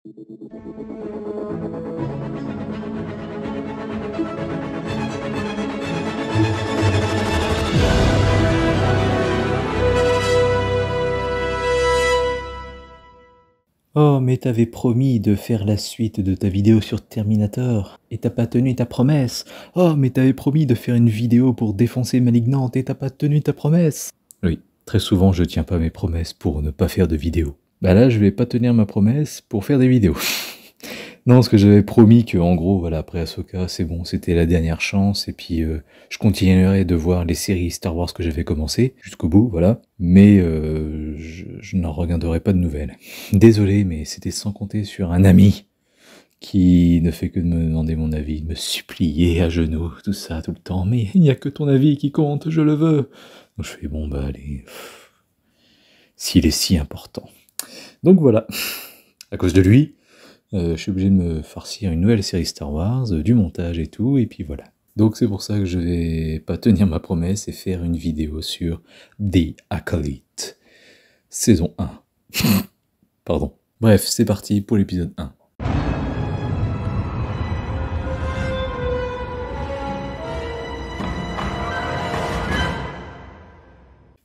Oh, mais t'avais promis de faire la suite de ta vidéo sur Terminator, et t'as pas tenu ta promesse. Oh, mais t'avais promis de faire une vidéo pour défoncer Malignante, et t'as pas tenu ta promesse. Oui, très souvent je tiens pas mes promesses pour ne pas faire de vidéos. Bah là, je vais pas tenir ma promesse pour faire des vidéos. Non, parce que j'avais promis que, en gros, voilà, après Ahsoka, c'est bon, c'était la dernière chance, et puis je continuerai de voir les séries Star Wars que j'avais commencé jusqu'au bout, voilà. Mais je n'en regarderai pas de nouvelles. Désolé, mais c'était sans compter sur un ami qui ne fait que de me demander mon avis, de me supplier à genoux, tout ça, tout le temps. Mais il n'y a que ton avis qui compte, je le veux. Donc je fais, bon, bah allez, s'il est si important. Donc voilà, à cause de lui, je suis obligé de me farcir une nouvelle série Star Wars, du montage et tout, et puis voilà. Donc c'est pour ça que je vais pas tenir ma promesse et faire une vidéo sur The Acolyte, saison 1. Pardon. Bref, c'est parti pour l'épisode 1.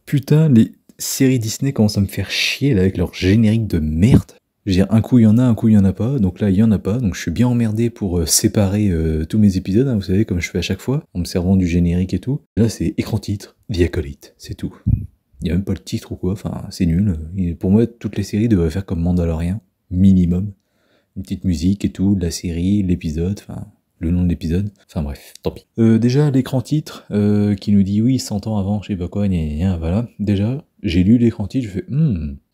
Putain, les séries Disney commencent à me faire chier là avec leur générique de merde. Je veux dire, un coup il y en a, un coup il y en a pas, donc là il y en a pas, donc je suis bien emmerdé pour séparer tous mes épisodes, hein, vous savez, comme je fais à chaque fois, en me servant du générique et tout. Là c'est écran titre, The Acolyte, c'est tout. Il n'y a même pas le titre ou quoi, enfin c'est nul. Pour moi, toutes les séries devraient faire comme Mandalorian, minimum. Une petite musique et tout, la série, l'épisode, enfin le nom de l'épisode, enfin bref, tant pis. Déjà l'écran titre qui nous dit oui 100 ans avant, je sais pas quoi, voilà. Déjà, j'ai lu l'écran titre, je fais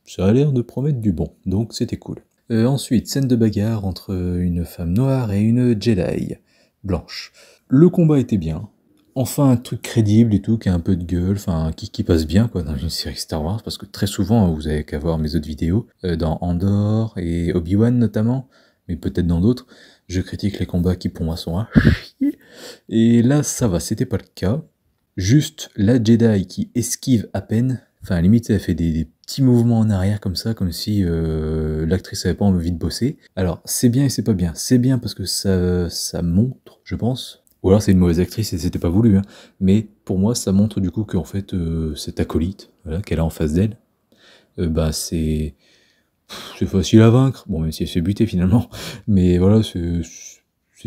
ça a l'air de promettre du bon, donc c'était cool. Ensuite, scène de bagarre entre une femme noire et une Jedi blanche. Le combat était bien. Enfin un truc crédible et tout, qui a un peu de gueule, enfin qui passe bien quoi dans une série Star Wars, parce que très souvent, vous avez qu'à voir mes autres vidéos, dans Andor et Obi-Wan notamment, mais peut-être dans d'autres, je critique les combats qui pour moi sont à chier. Et là ça va, c'était pas le cas. Juste la Jedi qui esquive à peine, enfin limite elle fait des petits mouvements en arrière comme ça, comme si l'actrice avait pas envie de bosser. Alors c'est bien et c'est pas bien. C'est bien parce que ça montre, je pense, ou alors c'est une mauvaise actrice et c'était pas voulu, hein. Mais pour moi ça montre du coup qu'en fait cette acolyte voilà, qu'elle a en face d'elle, bah c'est facile à vaincre, bon même si elle se fait buter finalement, mais voilà c'est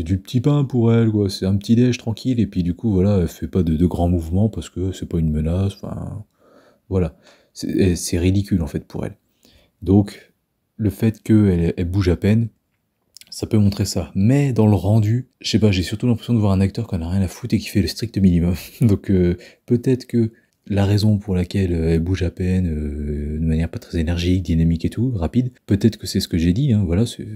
du petit pain pour elle, quoi. C'est un petit déj tranquille, et puis du coup, voilà, elle fait pas de grands mouvements parce que c'est pas une menace, enfin, voilà. C'est ridicule, en fait, pour elle. Donc, le fait qu'elle bouge à peine, ça peut montrer ça. Mais dans le rendu, je sais pas, j'ai surtout l'impression de voir un acteur qui en a rien à foutre et qui fait le strict minimum. Donc, peut-être que la raison pour laquelle elle bouge à peine, de manière pas très énergique, dynamique et tout, rapide, peut-être que c'est ce que j'ai dit, hein, voilà, c'est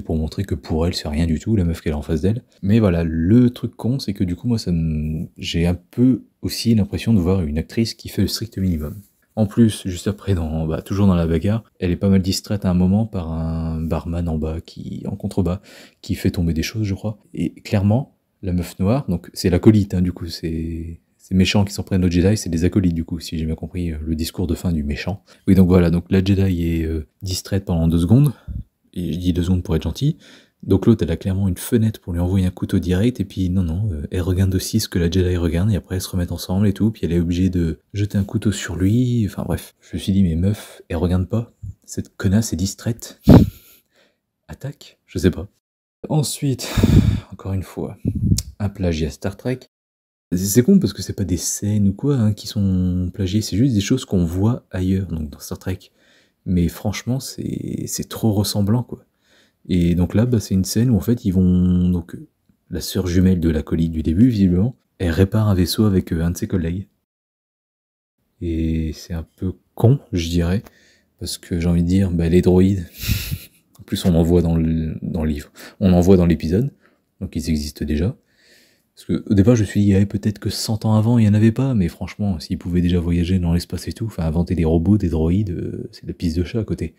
pour montrer que pour elle, c'est rien du tout, la meuf qu'elle a en face d'elle. Mais voilà, le truc con, c'est que du coup, moi, j'ai un peu aussi l'impression de voir une actrice qui fait le strict minimum. En plus, juste après, toujours dans la bagarre, elle est pas mal distraite à un moment par un barman en bas, en contrebas, qui fait tomber des choses, je crois. Et clairement, la meuf noire, donc c'est l'acolyte, hein, du coup, c'est méchants qui s'en prennent aux Jedi, c'est des acolytes du coup, si j'ai bien compris le discours de fin du méchant. Oui, donc voilà, donc la Jedi est distraite pendant 2 secondes, et je dis 2 secondes pour être gentil, donc l'autre elle a clairement une fenêtre pour lui envoyer un couteau direct, et puis non, elle regarde aussi ce que la Jedi regarde, et après elles se remettent ensemble et tout, puis elle est obligée de jeter un couteau sur lui, enfin bref. Je me suis dit, mais meuf, elle regarde pas, cette connasse est distraite. Attaque? Je sais pas. Ensuite, encore une fois, un plagiat Star Trek. C'est con parce que c'est pas des scènes ou quoi hein, qui sont plagiées, c'est juste des choses qu'on voit ailleurs, donc dans Star Trek. Mais franchement, c'est trop ressemblant, quoi. Et donc là, bah, c'est une scène où en fait, ils vont... Donc, la sœur jumelle de l'acolyte du début, visiblement, elle répare un vaisseau avec un de ses collègues. Et c'est un peu con, je dirais, parce que j'ai envie de dire, bah, les droïdes, en plus on en voit dans le livre, on en voit dans l'épisode, donc ils existent déjà. Parce que au départ je me suis dit, peut-être que 100 ans avant il n'y en avait pas, mais franchement, s'ils pouvaient déjà voyager dans l'espace et tout, enfin inventer des robots, des droïdes, c'est de la piste de chat à côté.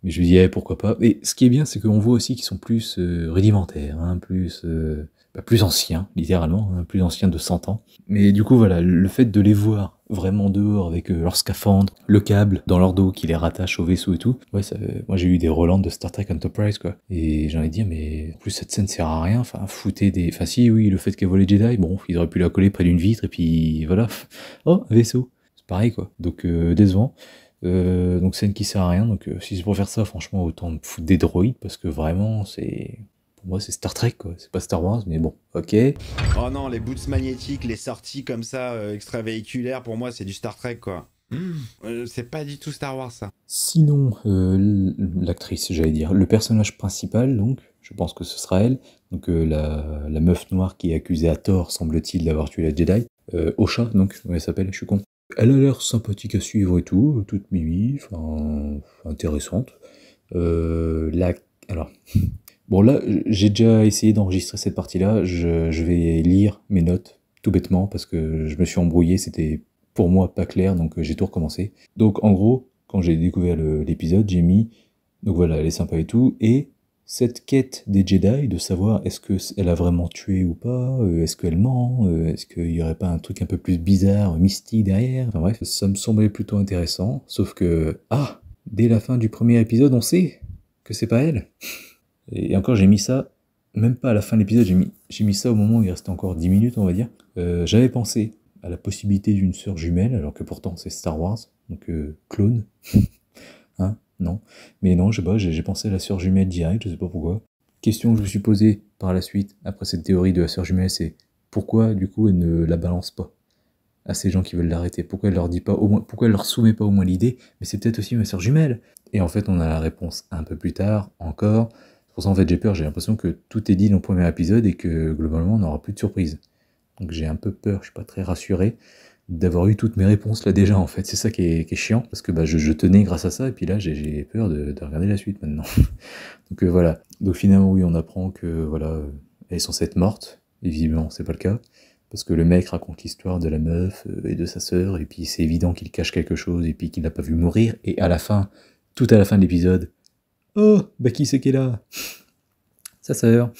Mais je me dis, eh, pourquoi pas. Et ce qui est bien, c'est qu'on voit aussi qu'ils sont plus rudimentaires, hein, plus anciens, littéralement, hein, plus anciens de 100 ans. Mais du coup, voilà, le fait de les voir vraiment dehors avec leur scaphandre, le câble dans leur dos qui les rattache au vaisseau et tout, ouais, moi j'ai eu des relents de Star Trek Enterprise, quoi. Et j'ai envie de dire, mais en plus cette scène sert à rien, enfin, foutez des... Enfin si, oui, le fait qu'elle vole les Jedi, bon, ils auraient pu la coller près d'une vitre et puis voilà. Oh, un vaisseau. C'est pareil, quoi. Donc, décevant. Donc scène qui sert à rien, donc si c'est pour faire ça, franchement, autant me foutre des droïdes, parce que vraiment, pour moi, c'est Star Trek, quoi. C'est pas Star Wars, mais bon, ok. Oh non, les boots magnétiques, les sorties comme ça, extravéhiculaires, pour moi, c'est du Star Trek, quoi. C'est pas du tout Star Wars, ça. Sinon, l'actrice, j'allais dire, le personnage principal, donc, je pense que ce sera elle, donc la meuf noire qui est accusée à tort, semble-t-il, d'avoir tué la Jedi, Osha, donc, elle s'appelle, je suis con. Elle a l'air sympathique à suivre et tout, toute mimi, enfin, intéressante. Alors, bon là, j'ai déjà essayé d'enregistrer cette partie-là, je vais lire mes notes, tout bêtement, parce que je me suis embrouillé, c'était pour moi pas clair, donc j'ai tout recommencé. Donc en gros, quand j'ai découvert l'épisode, j'ai mis, donc voilà, elle est sympa et tout, et cette quête des Jedi, de savoir est-ce qu'elle a vraiment tué ou pas, est-ce qu'elle ment, est-ce qu'il y aurait pas un truc un peu plus bizarre, mystique derrière, enfin bref, ça me semblait plutôt intéressant, sauf que, dès la fin du premier épisode, on sait que c'est pas elle. Et encore, j'ai mis ça, même pas à la fin de l'épisode, j'ai mis ça au moment où il restait encore 10 minutes, on va dire. J'avais pensé à la possibilité d'une sœur jumelle, alors que pourtant c'est Star Wars, donc clone. Hein, non. Mais non, je sais pas, j'ai pensé à la sœur jumelle direct, je sais pas pourquoi. Question que je me suis posée par la suite, après cette théorie de la sœur jumelle, c'est pourquoi du coup elle ne la balance pas à ces gens qui veulent l'arrêter? Pourquoi elle leur dit pas au moins, pourquoi elle leur soumet pas au moins l'idée, mais c'est peut-être aussi ma sœur jumelle? Et en fait, on a la réponse un peu plus tard, encore. C'est pour ça en fait j'ai peur, j'ai l'impression que tout est dit dans le premier épisode et que globalement on n'aura plus de surprise. Donc j'ai un peu peur, je suis pas très rassuré d'avoir eu toutes mes réponses là déjà en fait, c'est ça qui est chiant, parce que je tenais grâce à ça, et puis là j'ai peur de regarder la suite maintenant. Donc voilà, donc finalement oui on apprend que voilà, elle est censée être morte, et visiblement c'est pas le cas, parce que le mec raconte l'histoire de la meuf et de sa sœur, et puis c'est évident qu'il cache quelque chose, et puis qu'il l'a pas vu mourir, et à la fin, tout à la fin de l'épisode, oh, bah qui c'est qui est là? Sa sœur.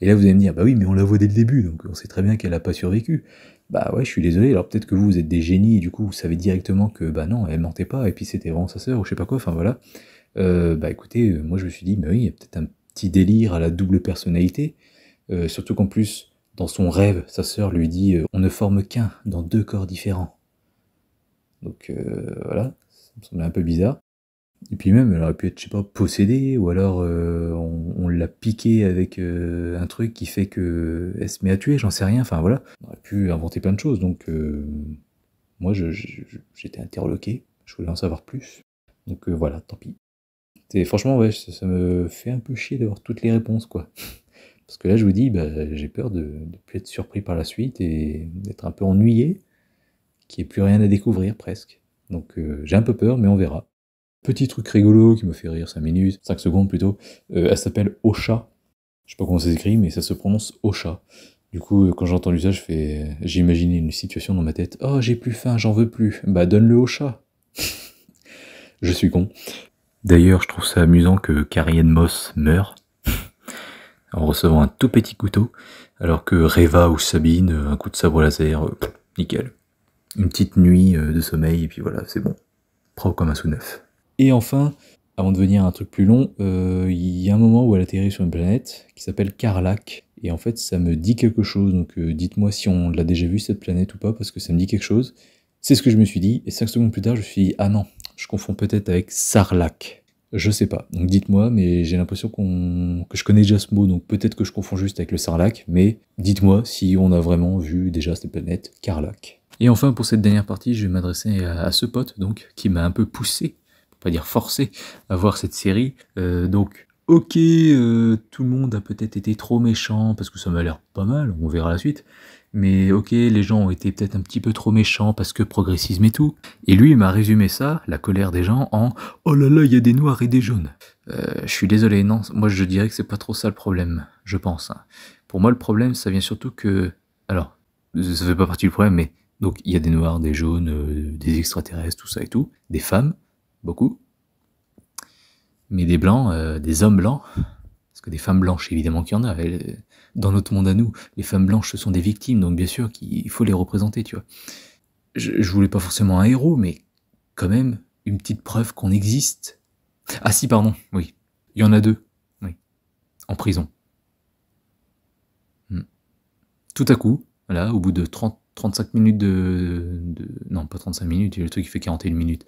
Et là vous allez me dire, bah oui mais on la voit dès le début, donc on sait très bien qu'elle a pas survécu. Bah ouais, je suis désolé, alors peut-être que vous êtes des génies, et du coup vous savez directement que bah non, elle mentait pas, et puis c'était vraiment sa sœur, ou je sais pas quoi, enfin voilà. Bah écoutez, moi je me suis dit, bah oui, il y a peut-être un petit délire à la double personnalité, surtout qu'en plus, dans son rêve, sa sœur lui dit, on ne forme qu'un dans deux corps différents. Donc voilà, ça me semblait un peu bizarre. Et puis même, elle aurait pu être, je sais pas, possédée, ou alors on l'a piquée avec un truc qui fait que elle se met à tuer, j'en sais rien, enfin voilà. On aurait pu inventer plein de choses, donc moi j'étais interloqué, je voulais en savoir plus. Donc voilà, tant pis. Franchement, ouais, ça me fait un peu chier d'avoir toutes les réponses, quoi. Parce que là, je vous dis, bah, j'ai peur de plus être surpris par la suite et d'être un peu ennuyé, qu'il n'y ait plus rien à découvrir presque. Donc j'ai un peu peur, mais on verra. Petit truc rigolo qui me fait rire 5 minutes, 5 secondes plutôt, elle s'appelle Osha. Je sais pas comment ça s'écrit, mais ça se prononce Osha. Du coup, quand j'ai entendu ça, j'ai imaginé une situation dans ma tête. Oh, j'ai plus faim, j'en veux plus. Bah, donne-le au chat. Je suis con. D'ailleurs, je trouve ça amusant que Carrie-Anne Moss meure en recevant un tout petit couteau, alors que Reva ou Sabine, un coup de sabre laser, nickel. Une petite nuit de sommeil, et puis voilà, c'est bon. Propre comme un sous-neuf. Et enfin, avant de venir à un truc plus long, il y a un moment où elle atterrit sur une planète qui s'appelle Karlak, et en fait ça me dit quelque chose, donc dites-moi si on l'a déjà vu cette planète ou pas, parce que ça me dit quelque chose. C'est ce que je me suis dit, et 5 secondes plus tard je me suis dit, ah non, je confonds peut-être avec Sarlacc. Je sais pas, donc dites-moi, mais j'ai l'impression que je connais déjà ce mot, donc peut-être que je confonds juste avec le Sarlacc, mais dites-moi si on a vraiment vu déjà cette planète, Karlak. Et enfin, pour cette dernière partie, je vais m'adresser à ce pote, donc, qui m'a un peu poussé, pour pas dire forcé, à voir cette série. Donc, ok, tout le monde a peut-être été trop méchant, parce que ça m'a l'air pas mal, on verra la suite. Mais ok, les gens ont été peut-être un petit peu trop méchants parce que progressisme et tout. Et lui, il m'a résumé ça, la colère des gens, en « Oh là là, il y a des noirs et des jaunes ». Je suis désolé, non, moi je dirais que c'est pas trop ça le problème, je pense. Hein. Pour moi, le problème, ça vient surtout que... Alors, ça fait pas partie du problème, mais... Donc, il y a des noirs, des jaunes, des extraterrestres, tout ça et tout. Des femmes, beaucoup. mais des blancs, des hommes blancs, parce que des femmes blanches, évidemment qu'il y en a. Dans notre monde à nous, les femmes blanches, ce sont des victimes, donc bien sûr qu'il faut les représenter, tu vois. Je voulais pas forcément un héros, mais quand même, une petite preuve qu'on existe. Ah si, pardon, oui. Il y en a 2, oui. En prison. Tout à coup, voilà, au bout de 35 minutes Non, pas 35 minutes, le truc qui fait 41 minutes.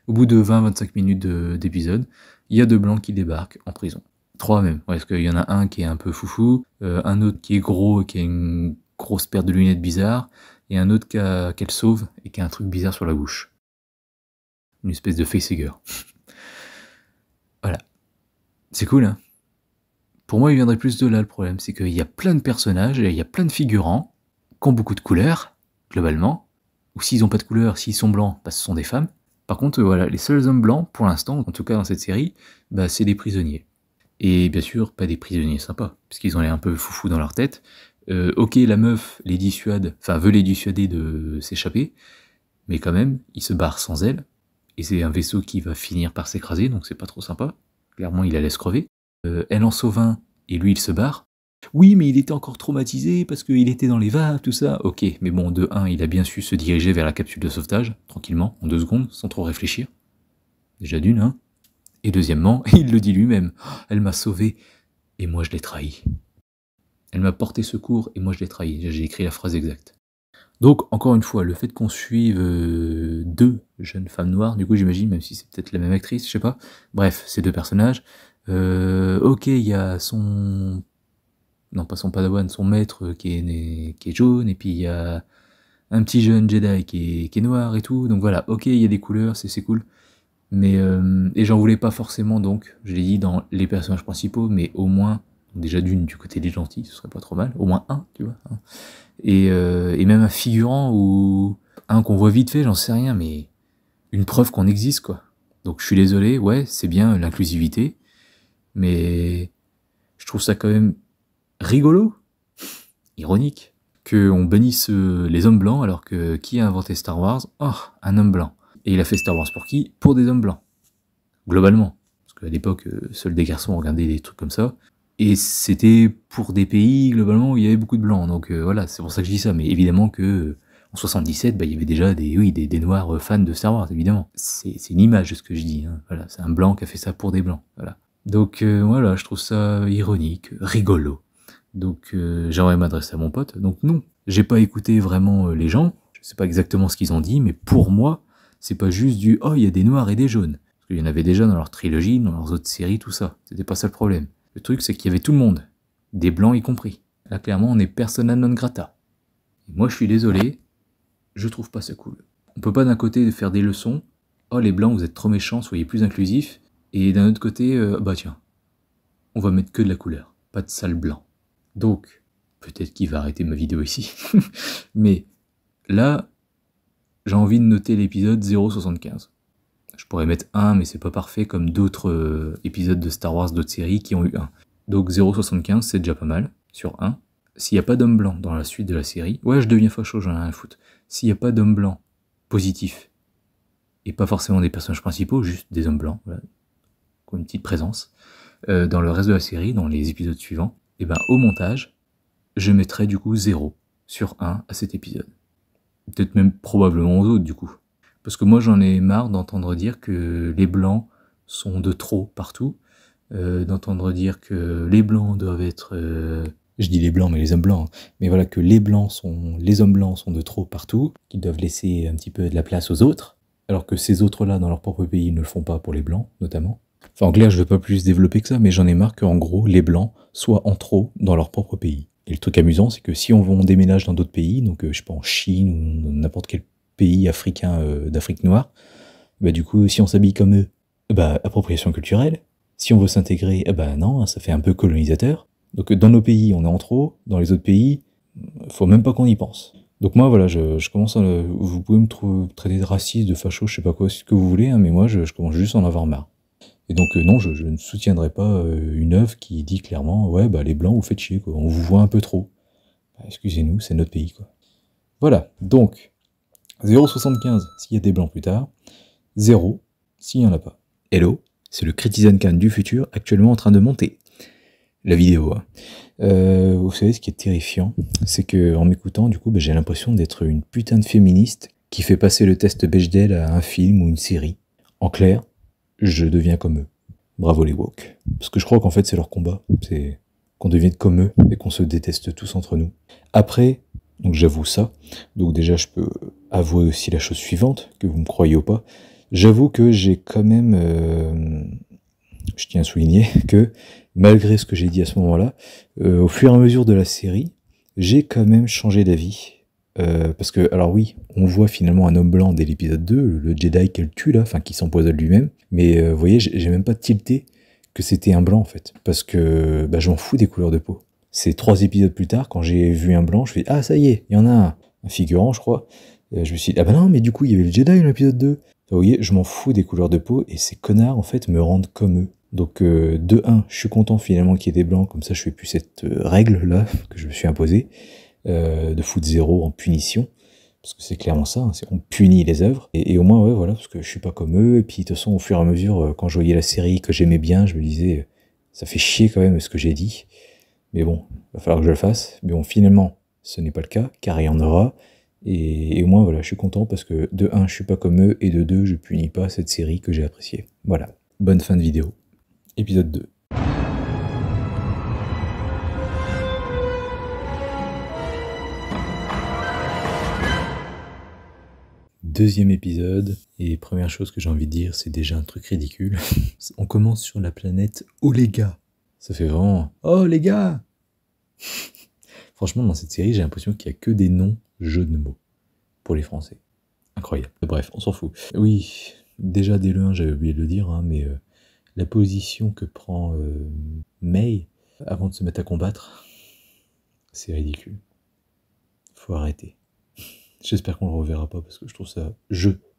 Au bout de 20-25 minutes d'épisode, il y a 2 blancs qui débarquent en prison. 3 même, ouais, parce qu'il y en a un qui est un peu foufou, un autre qui est gros et qui a une grosse paire de lunettes bizarres, et un autre qu'elle sauve et qui a un truc bizarre sur la bouche. Une espèce de facehugger. Voilà. C'est cool, hein. Pour moi, il viendrait plus de là, le problème. C'est qu'il y a plein de personnages, et il y a plein de figurants, qui ont beaucoup de couleurs, globalement. Ou s'ils n'ont pas de couleurs, s'ils sont blancs, bah, ce sont des femmes. Par contre, voilà, les seuls hommes blancs, pour l'instant, en tout cas dans cette série, bah, c'est des prisonniers. Et bien sûr, pas des prisonniers sympas, parce qu'ils ont l'air un peu foufous dans leur tête. Ok, la meuf les dissuade, enfin veut les dissuader de s'échapper, mais quand même, ils se barrent sans elle, et c'est un vaisseau qui va finir par s'écraser, donc c'est pas trop sympa. Clairement, il la laisse crever. Elle en sauve un, et lui il se barre. Oui, mais il était encore traumatisé parce qu'il était dans les vagues, tout ça. Ok, mais bon, de 1, il a bien su se diriger vers la capsule de sauvetage, tranquillement, en 2 secondes, sans trop réfléchir. Déjà d'une, hein. Et deuxièmement, il le dit lui-même. Elle m'a sauvé, et moi je l'ai trahi. Elle m'a porté secours, et moi je l'ai trahi. J'ai écrit la phrase exacte. Donc, encore une fois, le fait qu'on suive 2 jeunes femmes noires, du coup j'imagine, même si c'est peut-être la même actrice, je sais pas. Bref, ces 2 personnages. Ok, il y a son... Non, pas son padawan, son maître qui est jaune, et puis il y a un petit jeune Jedi qui est noir et tout, donc voilà, ok, il y a des couleurs, c'est cool, mais et j'en voulais pas forcément, donc, je l'ai dit, dans les personnages principaux, mais au moins, déjà d'une, du côté des gentils, ce serait pas trop mal, au moins un, tu vois, hein. Et même un figurant, ou un qu'on voit vite fait, j'en sais rien, mais une preuve qu'on existe, quoi. Donc je suis désolé, ouais, c'est bien l'inclusivité, mais je trouve ça quand même rigolo, ironique, qu'on bannisse les hommes blancs alors que qui a inventé Star Wars? Oh, un homme blanc. Et il a fait Star Wars pour qui? Pour des hommes blancs. Globalement. Parce qu'à l'époque, seuls des garçons regardaient des trucs comme ça. Et c'était pour des pays, globalement, où il y avait beaucoup de blancs. Donc voilà, c'est pour ça que je dis ça. Mais évidemment que en 77, bah, il y avait déjà des noirs fans de Star Wars, évidemment. C'est une image de ce que je dis, hein. Voilà, c'est un blanc qui a fait ça pour des blancs. Voilà. Donc voilà, je trouve ça ironique, rigolo. Donc j'aimerais m'adresser à mon pote. Donc non, j'ai pas écouté vraiment les gens, je sais pas exactement ce qu'ils ont dit, mais pour moi, c'est pas juste du « oh, il y a des noirs et des jaunes ». Parce qu'il y en avait déjà dans leur trilogie, dans leurs autres séries, tout ça. C'était pas ça le problème. Le truc, c'est qu'il y avait tout le monde, des blancs y compris. Là, clairement, on est persona non grata. Et moi, je suis désolé, je trouve pas ça cool. On peut pas d'un côté faire des leçons « oh, les blancs, vous êtes trop méchants, soyez plus inclusifs », et d'un autre côté, bah tiens, on va mettre que de la couleur, pas de sale blanc. Donc, peut-être qu'il va arrêter ma vidéo ici, mais là, j'ai envie de noter l'épisode 0,75. Je pourrais mettre 1, mais c'est pas parfait comme d'autres épisodes de Star Wars, d'autres séries qui ont eu 1. Donc 0,75, c'est déjà pas mal, sur 1. S'il n'y a pas d'homme blanc dans la suite de la série, ouais, je deviens facho, j'en ai rien à foutre. S'il n'y a pas d'homme blanc positif, et pas forcément des personnages principaux, juste des hommes blancs, voilà, qui ont une petite présence, dans le reste de la série, dans les épisodes suivants, et ben au montage, je mettrai du coup 0 sur 1 à cet épisode. Peut-être même probablement aux autres du coup. Parce que moi j'en ai marre d'entendre dire que les blancs sont de trop partout, d'entendre dire que les blancs doivent être... Je dis les blancs mais les hommes blancs, hein. Mais voilà, que les hommes blancs sont de trop partout, qu'ils doivent laisser un petit peu de la place aux autres, alors que ces autres-là dans leur propre pays ne le font pas pour les blancs notamment. Enfin, en clair, je ne vais pas plus développer que ça, mais j'en ai marre qu'en gros, les Blancs soient en trop dans leur propre pays. Et le truc amusant, c'est que si on déménage dans d'autres pays, donc je sais pas, en Chine ou dans n'importe quel pays africain d'Afrique noire, bah du coup, si on s'habille comme eux, bah appropriation culturelle. Si on veut s'intégrer, bah non, ça fait un peu colonisateur. Donc dans nos pays, on est en trop, dans les autres pays, faut même pas qu'on y pense. Donc moi, voilà, je commence à... Vous pouvez me traiter de raciste, de facho, je sais pas quoi, ce que vous voulez, hein, mais moi, je commence juste à en avoir marre. Et donc non, je ne soutiendrai pas une œuvre qui dit clairement « ouais, bah les blancs, vous faites chier, quoi. On vous voit un peu trop. Bah, » Excusez-nous, c'est notre pays, quoi. Voilà, donc 0,75 s'il y a des blancs plus tard, 0 s'il n'y en a pas. Hello, C'est le Critizen Khan du futur, actuellement en train de monter la vidéo. Hein. Vous savez, ce qui est terrifiant, c'est que en m'écoutant, du coup, j'ai l'impression d'être une putain de féministe qui fait passer le test Bechdel à un film ou une série. En clair, je deviens comme eux. Bravo les woke. Parce que je crois qu'en fait, c'est leur combat. C'est qu'on devienne comme eux et qu'on se déteste tous entre nous. Après, donc j'avoue ça. Donc déjà, je peux avouer aussi la chose suivante, que vous me croyez ou pas. J'avoue que j'ai quand même... je tiens à souligner que, malgré ce que j'ai dit à ce moment-là, au fur et à mesure de la série, j'ai quand même changé d'avis. Parce que, alors oui, on voit finalement un homme blanc dès l'épisode 2, le Jedi qu'elle tue là, enfin qui s'empoisonne lui-même, mais vous voyez, j'ai même pas tilté que c'était un blanc en fait, parce que je m'en fous des couleurs de peau. C'est 3 épisodes plus tard, quand j'ai vu un blanc, je fais ah ça y est, il y en a un figurant je crois, je me suis dit ah bah non mais du coup il y avait le Jedi dans l'épisode 2. Vous voyez, je m'en fous des couleurs de peau, et ces connards en fait me rendent comme eux. Donc de 1, je suis content finalement qu'il y ait des blancs, comme ça je fais plus cette règle là que je me suis imposée. De foot 0 en punition, parce que c'est clairement ça, hein, on punit les œuvres, et au moins ouais voilà, parce que je suis pas comme eux, et puis de toute façon au fur et à mesure, quand je voyais la série que j'aimais bien, je me disais, ça fait chier quand même ce que j'ai dit, mais bon, va falloir que je le fasse, mais bon finalement, ce n'est pas le cas, car il y en aura, et au moins voilà, je suis content, parce que de 1, je suis pas comme eux, et de 2, je punis pas cette série que j'ai appréciée. Voilà, bonne fin de vidéo. Épisode 2. Deuxième épisode, et première chose que j'ai envie de dire, c'est déjà un truc ridicule. On commence sur la planète Olega. Ça fait vraiment « Oh les gars !» Franchement, dans cette série, j'ai l'impression qu'il n'y a que des noms jeux de mots pour les Français. Incroyable. Bref, on s'en fout. Oui, déjà dès le 1, j'avais oublié de le dire, hein, mais la position que prend May avant de se mettre à combattre, c'est ridicule. Faut arrêter. J'espère qu'on le reverra pas, parce que je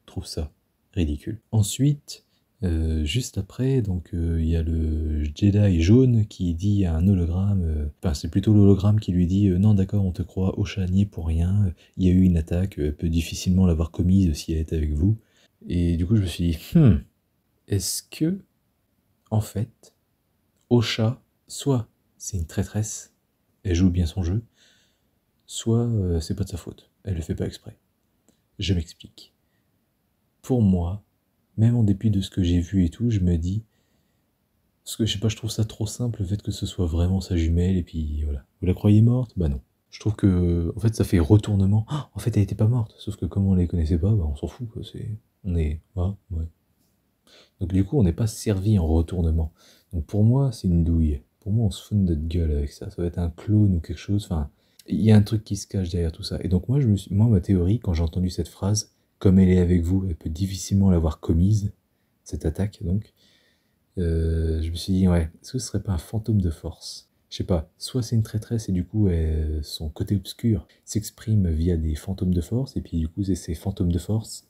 trouve ça ridicule. Ensuite, juste après, donc il y a le Jedi jaune qui dit à un hologramme, enfin c'est plutôt l'hologramme qui lui dit non d'accord, on te croit au chanier pour rien, il y a eu une attaque, elle peut difficilement l'avoir commise si elle est avec vous. Et du coup je me suis dit, est-ce que, en fait, Osha, soit c'est une traîtresse, elle joue bien son jeu, soit c'est pas de sa faute, elle le fait pas exprès. Je m'explique. Pour moi, même en dépit de ce que j'ai vu et tout, je me dis, parce que je sais pas, je trouve ça trop simple le fait que ce soit vraiment sa jumelle, et puis voilà. Vous la croyez morte? Bah non. Je trouve que, en fait, ça fait retournement. Oh, en fait, elle était pas morte, sauf que comme on les connaissait pas, on s'en fout, quoi. On est, ouais. Donc du coup, on n'est pas servi en retournement. Donc pour moi, c'est une douille. Pour moi, on se fout de notre gueule avec ça. Ça va être un clone ou quelque chose. Enfin, il y a un truc qui se cache derrière tout ça. Et donc moi, ma théorie, quand j'ai entendu cette phrase, comme elle est avec vous, elle peut difficilement l'avoir commise, cette attaque donc, je me suis dit, ouais, est-ce que ce serait pas un fantôme de force? Je sais pas, soit c'est une traîtresse et du coup son côté obscur s'exprime via des fantômes de force, et puis du coup c'est ces fantômes de force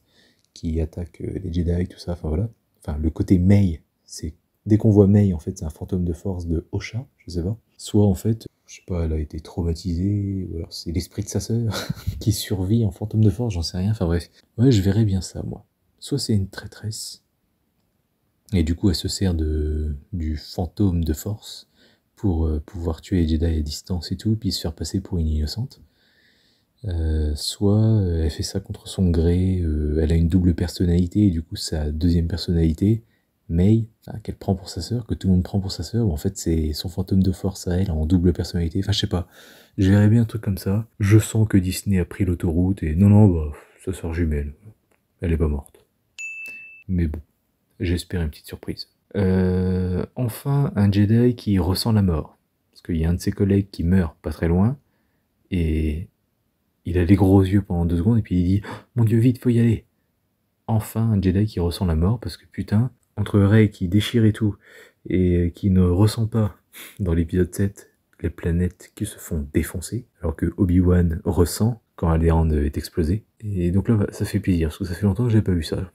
qui attaquent les Jedi, tout ça, enfin voilà. Enfin, le côté May, c'est dès qu'on voit May, en fait, c'est un fantôme de force de Osha, je sais pas. Soit, en fait, je sais pas, elle a été traumatisée, ou alors c'est l'esprit de sa sœur qui survit en fantôme de force, j'en sais rien, enfin bref. Ouais, je verrais bien ça, moi. Soit c'est une traîtresse, et du coup, elle se sert du fantôme de force pour pouvoir tuer les Jedi à distance et tout, puis se faire passer pour une innocente. Soit elle fait ça contre son gré, elle a une double personnalité, et du coup sa deuxième personnalité, May, qu'elle prend pour sa sœur, que tout le monde prend pour sa sœur, en fait c'est son fantôme de force à elle en double personnalité, enfin je sais pas, je verrais bien un truc comme ça. Je sens que Disney a pris l'autoroute, et non, sa sœur jumelle, elle est pas morte. Mais bon, j'espère une petite surprise. Enfin, un Jedi qui ressent la mort, parce qu'il y a un de ses collègues qui meurt pas très loin, et il a les gros yeux pendant 2 secondes, et puis il dit « Mon Dieu, vite, faut y aller !» Enfin, un Jedi qui ressent la mort, parce que putain, entre Rey qui déchire et tout, et qui ne ressent pas, dans l'épisode 7, les planètes qui se font défoncer, alors que Obi-Wan ressent quand Alderaan est explosé. Et donc là, ça fait plaisir, parce que ça fait longtemps que j'ai pas vu ça.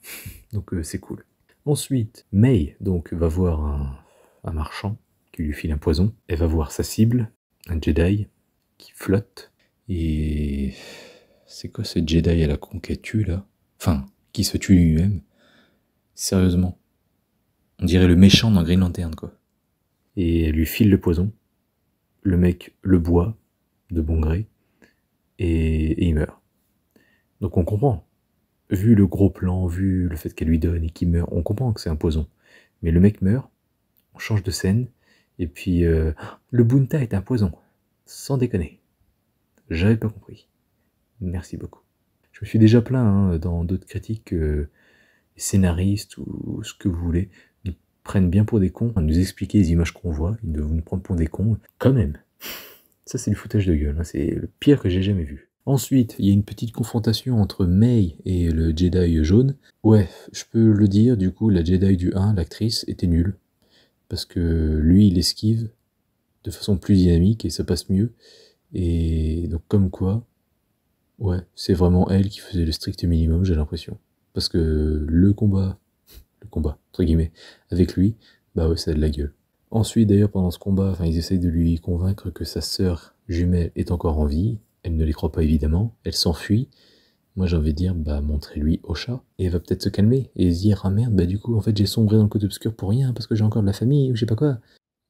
Donc c'est cool. Ensuite, May donc va voir un marchand qui lui file un poison. Elle va voir sa cible, un Jedi qui flotte. Et c'est quoi ce Jedi à la conquête là? Enfin, qui se tue lui-même? Sérieusement. On dirait le méchant dans Green Lantern, quoi. Et elle lui file le poison. Le mec le boit de bon gré. Et il meurt. Donc on comprend. Vu le gros plan, vu le fait qu'elle lui donne et qu'il meurt, on comprend que c'est un poison. Mais le mec meurt, on change de scène, et puis le Bunta est un poison. Sans déconner. J'avais pas compris. Merci beaucoup. Je me suis déjà plaint dans d'autres critiques que les scénaristes ou ce que vous voulez nous prennent bien pour des cons, à nous expliquer les images qu'on voit, ils doivent nous prendre pour des cons. Quand même. Ça c'est du foutage de gueule, hein. C'est le pire que j'ai jamais vu. Ensuite, il y a une petite confrontation entre May et le Jedi jaune. Ouais, je peux le dire, du coup, la Jedi du 1, l'actrice, était nulle. Parce que lui, il esquive de façon plus dynamique et ça passe mieux. Et donc comme quoi, ouais, c'est vraiment elle qui faisait le strict minimum, j'ai l'impression. Parce que le combat, entre guillemets, avec lui, bah ouais, ça a de la gueule. Ensuite, d'ailleurs, pendant ce combat, enfin, ils essayent de lui convaincre que sa sœur jumelle est encore en vie. Elle ne les croit pas, évidemment. Elle s'enfuit. Moi, j'ai envie de dire, bah, montrez-lui au chat. Et elle va peut-être se calmer et se dire, ah merde, bah, du coup, en fait, j'ai sombré dans le côté obscur pour rien, parce que j'ai encore de la famille, ou je sais pas quoi.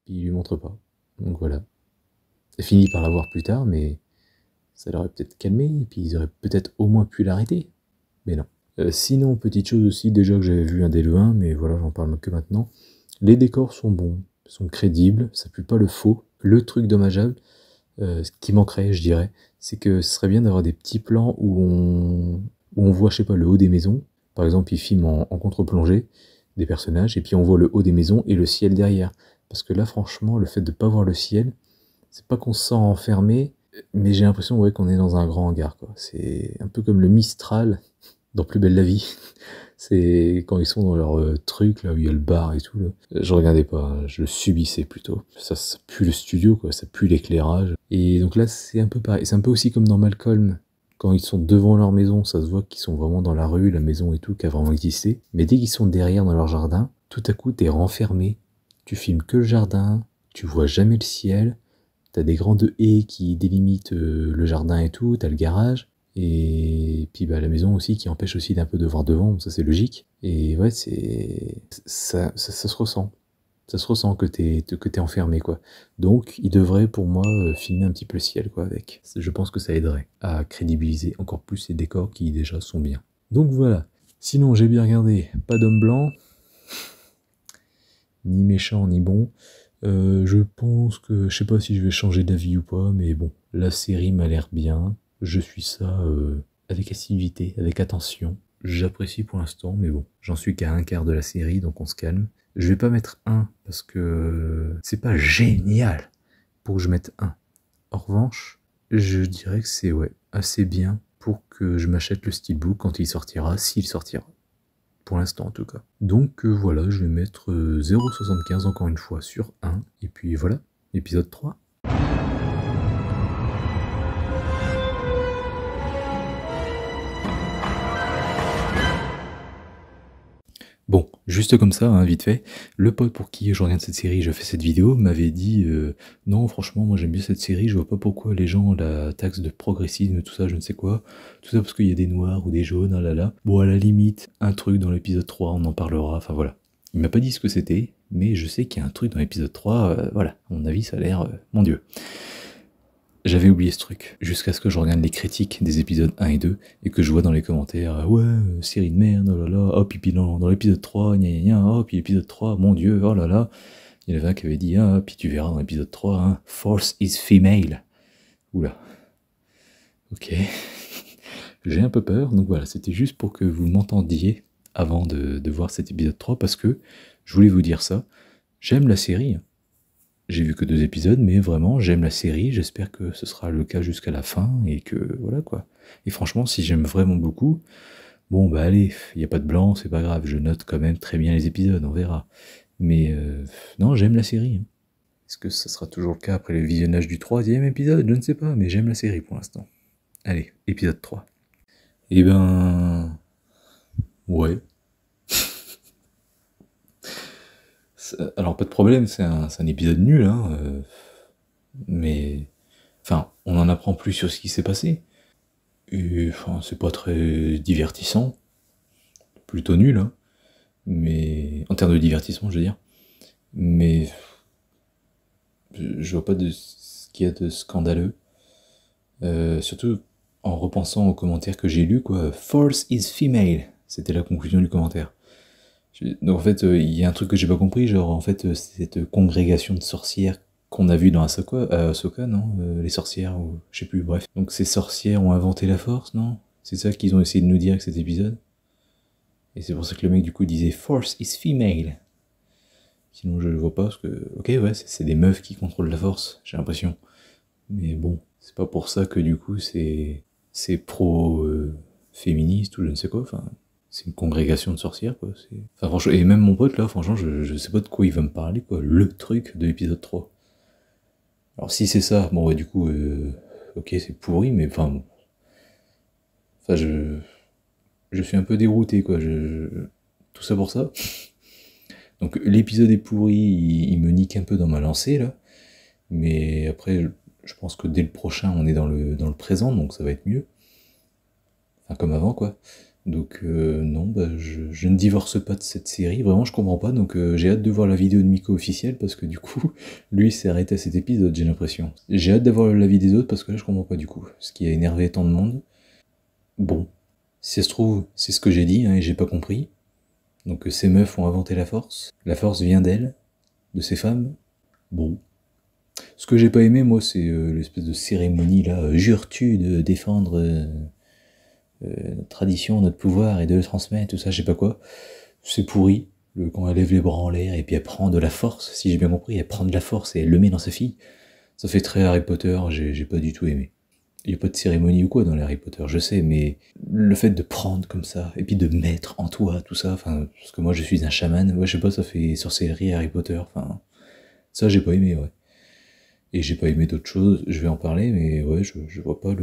Puis il lui montre pas. Donc voilà. Elle finit par la voir plus tard, mais ça l'aurait peut-être calmé, et puis ils auraient peut-être au moins pu l'arrêter. Mais non. Sinon, petite chose aussi, déjà que j'avais vu un dès le 1, mais voilà, j'en parle que maintenant. Les décors sont bons, sont crédibles, ça pue pas le faux. Le truc dommageable, ce qui manquerait, je dirais, c'est que ce serait bien d'avoir des petits plans où on voit, je sais pas, le haut des maisons. Par exemple, ils filment en contre-plongée des personnages, et puis on voit le haut des maisons et le ciel derrière. Parce que là, franchement, le fait de pas voir le ciel, c'est pas qu'on se sent enfermé, mais j'ai l'impression ouais, qu'on est dans un grand hangar, quoi. C'est un peu comme le Mistral dans Plus belle la vie. C'est quand ils sont dans leur truc, là où il y a le bar et tout. Là. Je regardais pas, hein, je le subissais plutôt. Ça pue le studio, quoi, ça pue l'éclairage. Et donc là, c'est un peu pareil. C'est un peu aussi comme dans Malcolm. Quand ils sont devant leur maison, ça se voit qu'ils sont vraiment dans la rue, la maison et tout, qui a vraiment existé. Mais dès qu'ils sont derrière dans leur jardin, tout à coup, t'es renfermé. Tu filmes que le jardin, tu vois jamais le ciel. T'as des grandes haies qui délimitent le jardin et tout, t'as le garage. Et puis bah, la maison aussi qui empêche aussi d'un peu de voir devant, ça c'est logique. Et ouais, ça se ressent. Ça se ressent que t'es enfermé, quoi. Donc, il devrait, pour moi, filmer un petit peu le ciel, quoi, avec. Je pense que ça aiderait à crédibiliser encore plus ces décors qui, déjà, sont bien. Donc, voilà. Sinon, j'ai bien regardé. Pas d'homme blanc. Ni méchant, ni bon. Je pense que... Je sais pas si je vais changer d'avis ou pas, mais bon. La série m'a l'air bien. Je suis ça avec assiduité, avec attention. J'apprécie pour l'instant, mais bon. J'en suis qu'à un quart de la série, donc on se calme. Je vais pas mettre 1 parce que c'est pas génial pour que je mette 1. En revanche, je dirais que c'est ouais, assez bien pour que je m'achète le steelbook quand il sortira, s'il sortira. Pour l'instant en tout cas. Donc voilà, je vais mettre 0,75 encore une fois sur 1. Et puis voilà, épisode 3. Bon, juste comme ça, hein, vite fait, le pote pour qui je regarde cette série, je fais cette vidéo, m'avait dit non, franchement, moi j'aime bien cette série, je vois pas pourquoi les gens la taxent de progressisme, tout ça, je ne sais quoi. Tout ça parce qu'il y a des noirs ou des jaunes, ah là là. Bon, à la limite, un truc dans l'épisode 3, on en parlera, enfin voilà. Il m'a pas dit ce que c'était, mais je sais qu'il y a un truc dans l'épisode 3, voilà, à mon avis, ça a l'air, mon dieu. J'avais oublié ce truc, jusqu'à ce que je regarde les critiques des épisodes 1 et 2, et que je vois dans les commentaires, ouais, série de merde, oh là là, oh, puis dans l'épisode 3, gna gna gna, oh, puis l'épisode 3, mon dieu, oh là là. Il y en avait un qui avait dit, ah, puis tu verras dans l'épisode 3, hein, Force is female. Oula. Ok. J'ai un peu peur, donc voilà, c'était juste pour que vous m'entendiez avant de voir cet épisode 3, parce que je voulais vous dire ça, j'aime la série. J'ai vu que 2 épisodes, mais vraiment, j'aime la série, j'espère que ce sera le cas jusqu'à la fin, et que, voilà, quoi. Et franchement, si j'aime vraiment beaucoup, bon, bah allez, il n'y a pas de blanc, c'est pas grave, je note quand même très bien les épisodes, on verra. Mais, non, j'aime la série. Est-ce que ça sera toujours le cas après le visionnage du 3e épisode? Je ne sais pas, mais j'aime la série pour l'instant. Allez, épisode 3. Eh ben... ouais. Alors, pas de problème, c'est un épisode nul, hein, mais... Enfin, on en apprend plus sur ce qui s'est passé. Et, enfin, c'est pas très divertissant. Plutôt nul, hein. mais en termes de divertissement, je veux dire. Mais je vois pas de ce qu'il y a de scandaleux. Surtout en repensant aux commentaires que j'ai lus, quoi. Force is female. C'était la conclusion du commentaire. Donc en fait, il y a un truc que j'ai pas compris, genre en fait, cette congrégation de sorcières qu'on a vu dans Ahsoka, non les sorcières, ou je sais plus, bref. Donc ces sorcières ont inventé la force, non? C'est ça qu'ils ont essayé de nous dire avec cet épisode? Et c'est pour ça que le mec du coup disait Force is female. Sinon je le vois pas, parce que, ok ouais, c'est des meufs qui contrôlent la force, j'ai l'impression. Mais bon, c'est pas pour ça que du coup c'est pro-féministe ou je ne sais quoi, enfin... C'est une congrégation de sorcières, quoi. Enfin, franchement, et même mon pote, là, franchement, je sais pas de quoi il va me parler, quoi. Le truc de l'épisode 3. Alors, si c'est ça, bon, ouais, du coup, ok, c'est pourri, mais enfin, bon. Enfin, je suis un peu dérouté, quoi. Tout ça pour ça. Donc, l'épisode est pourri, il me nique un peu dans ma lancée, là. Mais après, je pense que dès le prochain, on est dans le présent, donc ça va être mieux. Enfin, comme avant, quoi. Donc non, bah, je ne divorce pas de cette série, vraiment je comprends pas, donc j'ai hâte de voir la vidéo de Miko officielle, parce que du coup, lui s'est arrêté à cet épisode, j'ai l'impression. J'ai hâte d'avoir l'avis des autres, parce que là je comprends pas du coup, ce qui a énervé tant de monde. Bon, si ça se trouve, c'est ce que j'ai dit, hein, et j'ai pas compris. Donc ces meufs ont inventé la force vient d'elles, de ces femmes. Bon. Ce que j'ai pas aimé, moi, c'est l'espèce de cérémonie là, jures-tu de défendre... notre tradition, notre pouvoir et de le transmettre, tout ça, je sais pas quoi. C'est pourri, quand elle lève les bras en l'air et puis elle prend de la force, si j'ai bien compris, elle prend de la force et elle le met dans sa fille. Ça fait très Harry Potter, j'ai pas du tout aimé. Il n'y a pas de cérémonie ou quoi dans les Harry Potter, je sais, mais le fait de prendre comme ça, et puis de mettre en toi tout ça, enfin, parce que moi je suis un chaman, ouais, je sais pas, ça fait sorcellerie Harry Potter, enfin, ça j'ai pas aimé, ouais. Et j'ai pas aimé d'autres choses, je vais en parler, mais ouais, je vois pas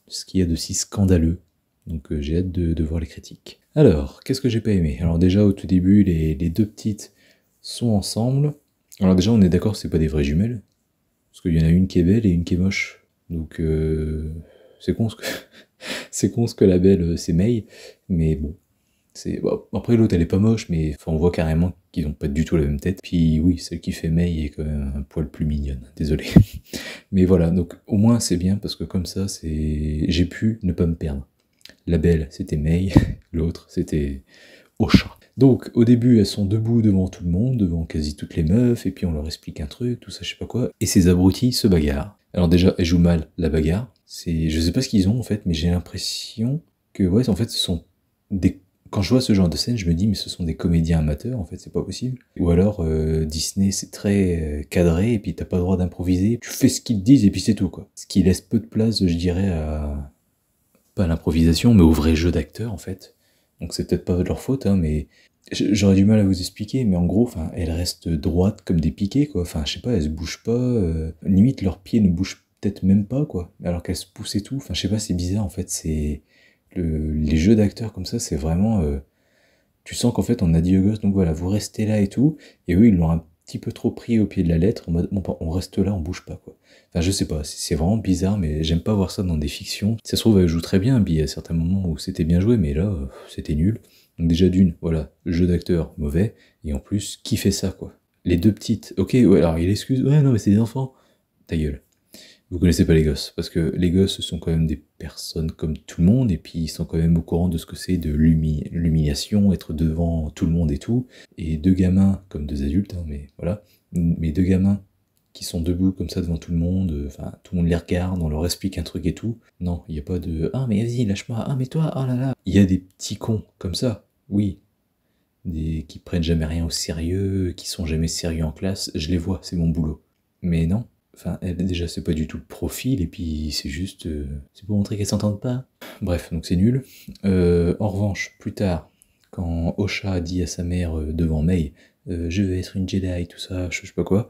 ce qu'il y a de si scandaleux. Donc j'ai hâte de voir les critiques. Alors, qu'est-ce que j'ai pas aimé? Alors déjà, au tout début, les deux petites sont ensemble. Alors déjà, on est d'accord, c'est pas des vraies jumelles. Parce qu'il y en a une qui est belle et une qui est moche. Donc c'est con ce que... c'est con ce que la belle, c'est May. Mais bon. Bon, après l'autre elle est pas moche, mais enfin, on voit carrément qu'ils ont pas du tout la même tête. Puis oui, celle qui fait May est quand même un poil plus mignonne, désolé. Mais voilà, donc au moins c'est bien parce que comme ça, j'ai pu ne pas me perdre. La belle, c'était May, l'autre, c'était Ocha. Donc au début, elles sont debout devant tout le monde, devant quasi toutes les meufs, et puis on leur explique un truc, tout ça, je sais pas quoi. Et ces abrutis se bagarrent. Alors déjà, elles jouent mal la bagarre. Je sais pas ce qu'ils ont en fait, mais j'ai l'impression que ouais, en fait, ce sont des... Quand je vois ce genre de scène, je me dis mais ce sont des comédiens amateurs, en fait, c'est pas possible. Ou alors Disney, c'est très cadré, et puis t'as pas le droit d'improviser. Tu fais ce qu'ils te disent, et puis c'est tout, quoi. Ce qui laisse peu de place, je dirais, pas à l'improvisation, mais au vrai jeu d'acteur, en fait. Donc c'est peut-être pas de leur faute, hein, mais j'aurais du mal à vous expliquer, mais en gros, enfin, elles restent droites comme des piquets, quoi. Enfin, je sais pas, elles se bougent pas. Limite, leurs pieds ne bougent peut-être même pas, quoi. Alors qu'elles se poussent et tout. Enfin, je sais pas, c'est bizarre, en fait. Les jeux d'acteurs comme ça, c'est vraiment... tu sens qu'en fait, on a dit aux gosses, donc voilà, vous restez là et tout. Et eux, ils l'ont un petit peu trop pris au pied de la lettre, en mode, bon, on reste là, on bouge pas, quoi. Enfin, je sais pas, c'est vraiment bizarre, mais j'aime pas voir ça dans des fictions. Ça se trouve, elle joue très bien, puis il y a certains moments où c'était bien joué, mais là, c'était nul. Donc déjà d'une, voilà, jeu d'acteur mauvais, et en plus, qui fait ça, quoi? Les deux petites, ok, ouais, alors il excuse, ouais, non, mais c'est des enfants. Ta gueule. Vous connaissez pas les gosses, parce que les gosses sont quand même des personnes comme tout le monde, et puis ils sont quand même au courant de ce que c'est de l'humiliation, être devant tout le monde et tout. Et deux gamins, comme deux adultes, hein, mais voilà, mais deux gamins qui sont debout comme ça devant tout le monde, enfin tout le monde les regarde, on leur explique un truc et tout. Non, il n'y a pas de ah mais vas-y, lâche-moi, ah mais toi, oh là là. Il y a des petits cons comme ça, oui, qui prennent jamais rien au sérieux, qui sont jamais sérieux en classe, je les vois, c'est mon boulot. Mais non. Enfin, déjà, c'est pas du tout le profil, et puis c'est juste... c'est pour montrer qu'elles s'entendent pas. Bref, donc c'est nul. En revanche, plus tard, quand Osha a dit à sa mère devant May, je vais être une Jedi, tout ça, je sais pas quoi,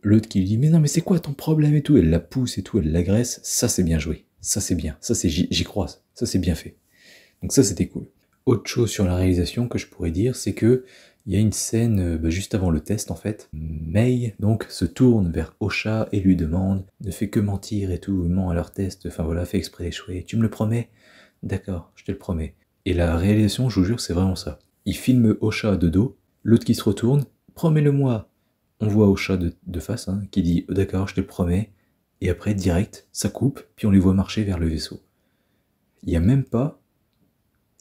l'autre qui lui dit, mais non, mais c'est quoi ton problème et tout, elle la pousse et tout, elle l'agresse, ça c'est bien joué, ça c'est bien, ça c'est j'y crois, ça c'est bien fait. Donc ça c'était cool. Autre chose sur la réalisation que je pourrais dire, c'est que il y a une scène juste avant le test en fait. May donc se tourne vers Osha et lui demande, ne fait que mentir et tout, ment à leur test, enfin voilà, fait exprès d'échouer. Tu me le promets? D'accord, je te le promets. Et la réalisation, je vous jure, c'est vraiment ça. Il filme Ocha de dos, l'autre qui se retourne, promets-le-moi. On voit Ocha de face, hein, qui dit d'accord, je te le promets. Et après, direct, ça coupe, puis on les voit marcher vers le vaisseau. Il n'y a même pas,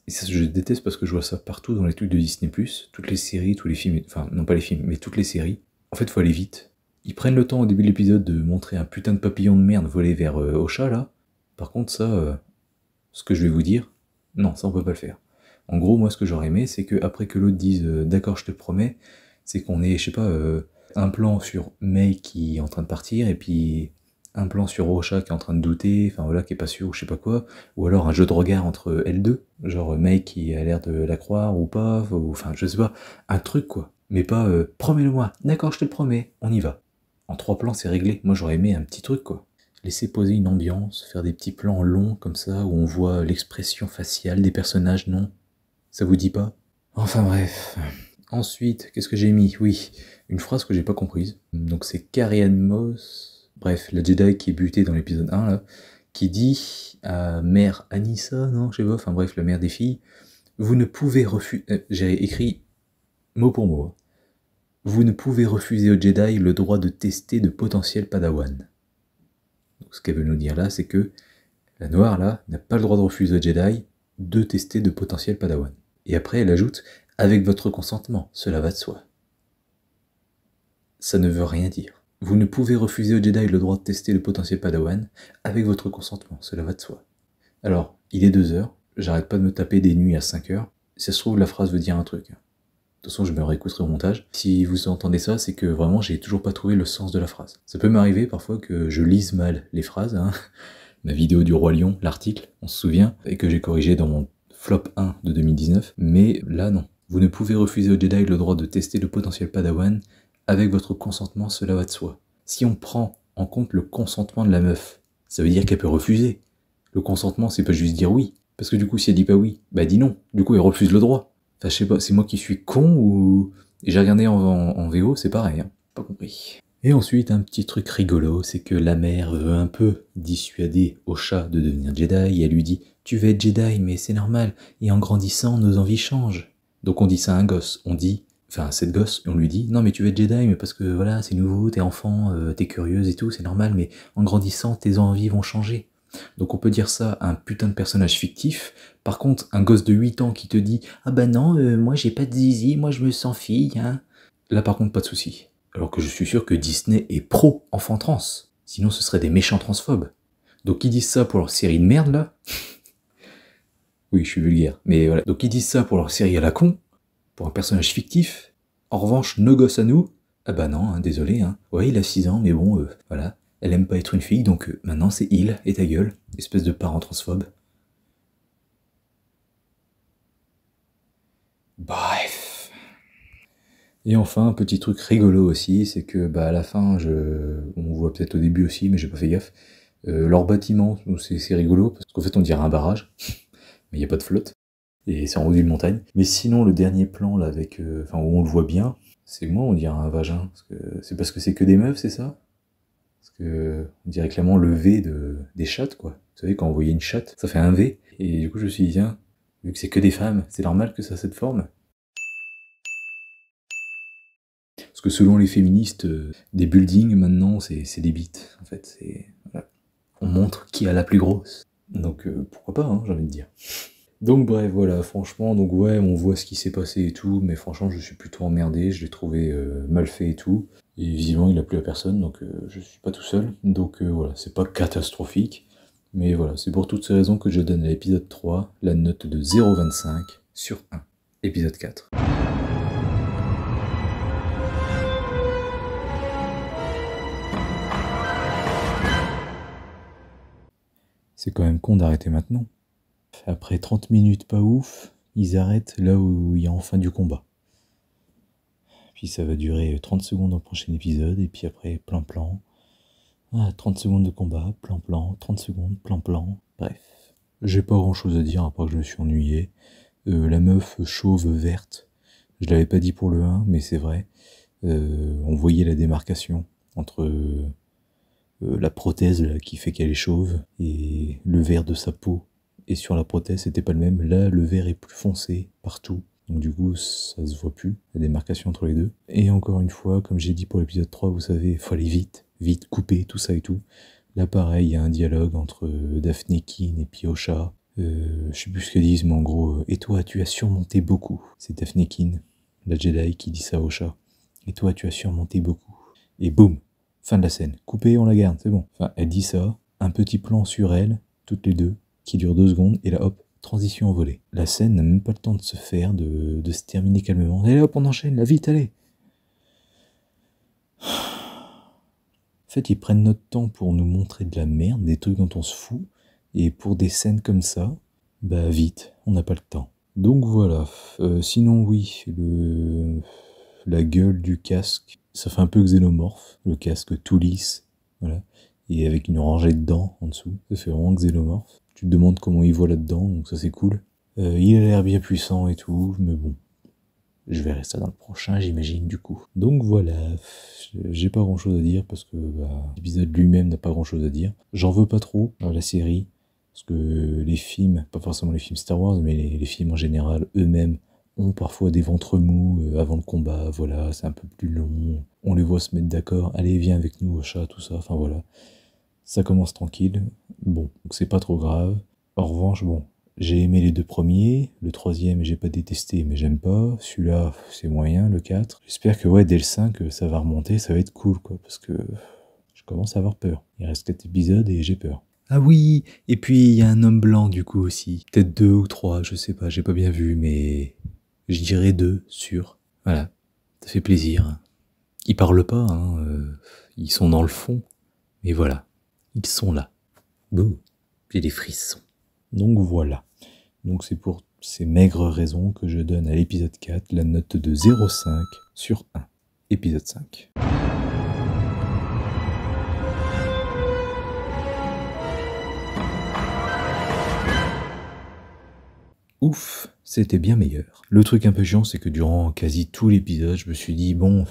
et ça je déteste parce que je vois ça partout dans les trucs de Disney+, toutes les séries, tous les films, enfin non pas les films, mais toutes les séries, en fait faut aller vite. Ils prennent le temps au début de l'épisode de montrer un putain de papillon de merde voler vers Ocha là. Par contre ça, ce que je vais vous dire, non, ça on peut pas le faire. En gros, moi ce que j'aurais aimé, c'est que après que l'autre dise d'accord je te le promets, c'est qu'on ait, je sais pas, un plan sur May qui est en train de partir, et puis un plan sur Rocha qui est en train de douter, enfin voilà, qui est pas sûr ou je sais pas quoi, ou alors un jeu de regard entre elles deux, genre May qui a l'air de la croire ou pas, ou enfin je sais pas, un truc quoi, mais pas promets-le-moi, d'accord je te le promets, on y va. En 3 plans c'est réglé, moi j'aurais aimé un petit truc quoi. Laisser poser une ambiance, faire des petits plans longs comme ça, où on voit l'expression faciale des personnages, non? Ça vous dit pas? Enfin bref. Ensuite, qu'est-ce que j'ai mis? Oui, une phrase que j'ai pas comprise. Donc c'est Carrie-Anne Moss, bref, la Jedi qui est butée dans l'épisode 1, là, qui dit à mère Anissa, non, je sais pas, enfin bref, la mère des filles, vous ne pouvez refuser... j'ai écrit mot pour mot. Vous ne pouvez refuser aux Jedi le droit de tester de potentiels Padawan. Donc ce qu'elle veut nous dire là, c'est que la noire, là, n'a pas le droit de refuser aux Jedi de tester de potentiels Padawan. Et après, elle ajoute « avec votre consentement, cela va de soi ». Ça ne veut rien dire. Vous ne pouvez refuser aux Jedi le droit de tester le potentiel Padawan avec votre consentement, cela va de soi. Alors, il est 2h, j'arrête pas de me taper des nuits à 5h, si ça se trouve la phrase veut dire un truc. De toute façon, je me réécouterai au montage. Si vous entendez ça, c'est que vraiment j'ai toujours pas trouvé le sens de la phrase. Ça peut m'arriver parfois que je lise mal les phrases, hein. Ma vidéo du Roi Lion, l'article, on se souvient, et que j'ai corrigé dans mon flop 1 de 2019, mais là non. Vous ne pouvez refuser aux Jedi le droit de tester le potentiel Padawan avec votre consentement, cela va de soi. Si on prend en compte le consentement de la meuf, ça veut dire qu'elle peut refuser. Le consentement, c'est pas juste dire oui. Parce que du coup, si elle dit pas oui, bah elle dit non. Du coup, elle refuse le droit. Enfin, je sais pas, c'est moi qui suis con ou... Et j'ai regardé en VO, c'est pareil, hein. Pas compris. Et ensuite, un petit truc rigolo, c'est que la mère veut un peu dissuader Ocha de devenir Jedi, et elle lui dit « Tu vas être Jedi, mais c'est normal, et en grandissant, nos envies changent. » Donc on dit ça à un gosse, on dit... Enfin, à cette gosse, on lui dit « Non, mais tu vas être Jedi, mais parce que voilà, c'est nouveau, t'es enfant, t'es curieuse et tout, c'est normal, mais en grandissant, tes envies vont changer. » Donc on peut dire ça à un putain de personnage fictif. Par contre, un gosse de 8 ans qui te dit « Ah bah non, moi j'ai pas de zizi, moi je me sens fille, hein. » Là par contre, pas de souci. Alors que je suis sûr que Disney est pro enfant trans. Sinon ce seraient des méchants transphobes. Donc ils disent ça pour leur série de merde là. Oui, je suis vulgaire, mais voilà. Donc ils disent ça pour leur série à la con, pour un personnage fictif. En revanche, nos gosses à nous, ah bah non, hein, désolé, hein. Ouais, il a 6 ans, mais bon, voilà. Elle aime pas être une fille, donc maintenant c'est il, et ta gueule, espèce de parent transphobe. Bref. Et enfin, un petit truc rigolo aussi, c'est que bah à la fin, on voit peut-être au début aussi, mais j'ai pas fait gaffe, leur bâtiment, c'est rigolo, parce qu'en fait on dirait un barrage, mais il n'y a pas de flotte, et c'est en haut d'une montagne. Mais sinon, le dernier plan, là, avec, enfin, où on le voit bien, c'est moi, on dirait un vagin, parce que c'est que des meufs, c'est ça? Parce que on dirait clairement le V des chattes, quoi. Vous savez, quand vous voyez une chatte, ça fait un V, et du coup je me suis dit, tiens, vu que c'est que des femmes, c'est normal que ça a cette forme. Parce que selon les féministes, des buildings, maintenant, c'est des bites, en fait. Voilà. On montre qui a la plus grosse. Donc, pourquoi pas, hein, j'ai envie de dire. Donc, bref, voilà, franchement, donc ouais, on voit ce qui s'est passé et tout, mais franchement, je suis plutôt emmerdé, je l'ai trouvé mal fait et tout. Et visiblement, il a plu à personne, donc je suis pas tout seul. Donc, voilà, c'est pas catastrophique. Mais voilà, c'est pour toutes ces raisons que je donne à l'épisode 3 la note de 0,25 sur 1. Épisode 4. C'est quand même con d'arrêter maintenant. Après 30 minutes pas ouf, ils arrêtent là où il y a enfin du combat. Puis ça va durer 30 secondes dans le prochain épisode, et puis après, plan-plan. 30 secondes de combat, plan-plan, 30 secondes, plan-plan, bref. J'ai pas grand chose à dire, à part que je me suis ennuyé. La meuf chauve verte, je l'avais pas dit pour le 1, mais c'est vrai. On voyait la démarcation entre la prothèse là, qui fait qu'elle est chauve, et le vert de sa peau. Et sur la prothèse, c'était pas le même. Là, le vert est plus foncé partout. Donc du coup, ça se voit plus, il y a des marcations entre les deux. Et encore une fois, comme j'ai dit pour l'épisode 3, vous savez, il faut aller vite, vite, couper, tout ça et tout. Là pareil, il y a un dialogue entre Daphne Kin et puis Osha. Je sais plus ce qu'ils disent, mais en gros, et toi, tu as surmonté beaucoup. C'est Daphne Kin, la Jedi, qui dit ça à Osha. Et toi, tu as surmonté beaucoup. Et boum, fin de la scène. Coupé, on la garde, c'est bon. Enfin, elle dit ça, un petit plan sur elle, toutes les deux, qui dure 2 secondes, et là, hop, transition envolée. La scène n'a même pas le temps de se faire, de se terminer calmement. Et hop, on enchaîne, là, vite, allez. En fait, ils prennent notre temps pour nous montrer de la merde, des trucs dont on se fout, et pour des scènes comme ça, bah vite, on n'a pas le temps. Donc voilà. Sinon, oui, la gueule du casque, ça fait un peu xénomorphe, le casque tout lisse, voilà, et avec une rangée de dents en dessous, ça fait vraiment xénomorphe. Tu te demandes comment il voit là-dedans, donc ça c'est cool. Il a l'air bien puissant et tout, mais bon, je verrai ça dans le prochain, j'imagine, du coup. Donc voilà, j'ai pas grand-chose à dire, parce que l'épisode lui-même n'a pas grand-chose à dire. J'en veux pas trop dans la série, parce que les films, pas forcément les films Star Wars, mais les films en général, eux-mêmes, ont parfois des ventres mous avant le combat, voilà, c'est un peu plus long, on les voit se mettre d'accord, allez viens avec nous au chat, tout ça, enfin voilà. Ça commence tranquille, bon, donc c'est pas trop grave. En revanche, bon, j'ai aimé les 2 premiers, le 3e j'ai pas détesté mais j'aime pas, celui-là c'est moyen, le 4. J'espère que ouais, dès le 5 ça va remonter, ça va être cool quoi, parce que je commence à avoir peur. Il reste 4 épisodes et j'ai peur. Ah oui, et puis il y a un homme blanc du coup aussi, peut-être 2 ou 3, je sais pas, j'ai pas bien vu, mais je dirais 2, sûr. Voilà, ça fait plaisir. Ils parlent pas, hein, ils sont dans le fond, mais voilà, ils sont là. Bouh, j'ai des frissons. Donc voilà. Donc c'est pour ces maigres raisons que je donne à l'épisode 4 la note de 0,5 sur 1. Épisode 5. Ouf, c'était bien meilleur. Le truc un peu chiant, c'est que durant quasi tout l'épisode, je me suis dit, bon,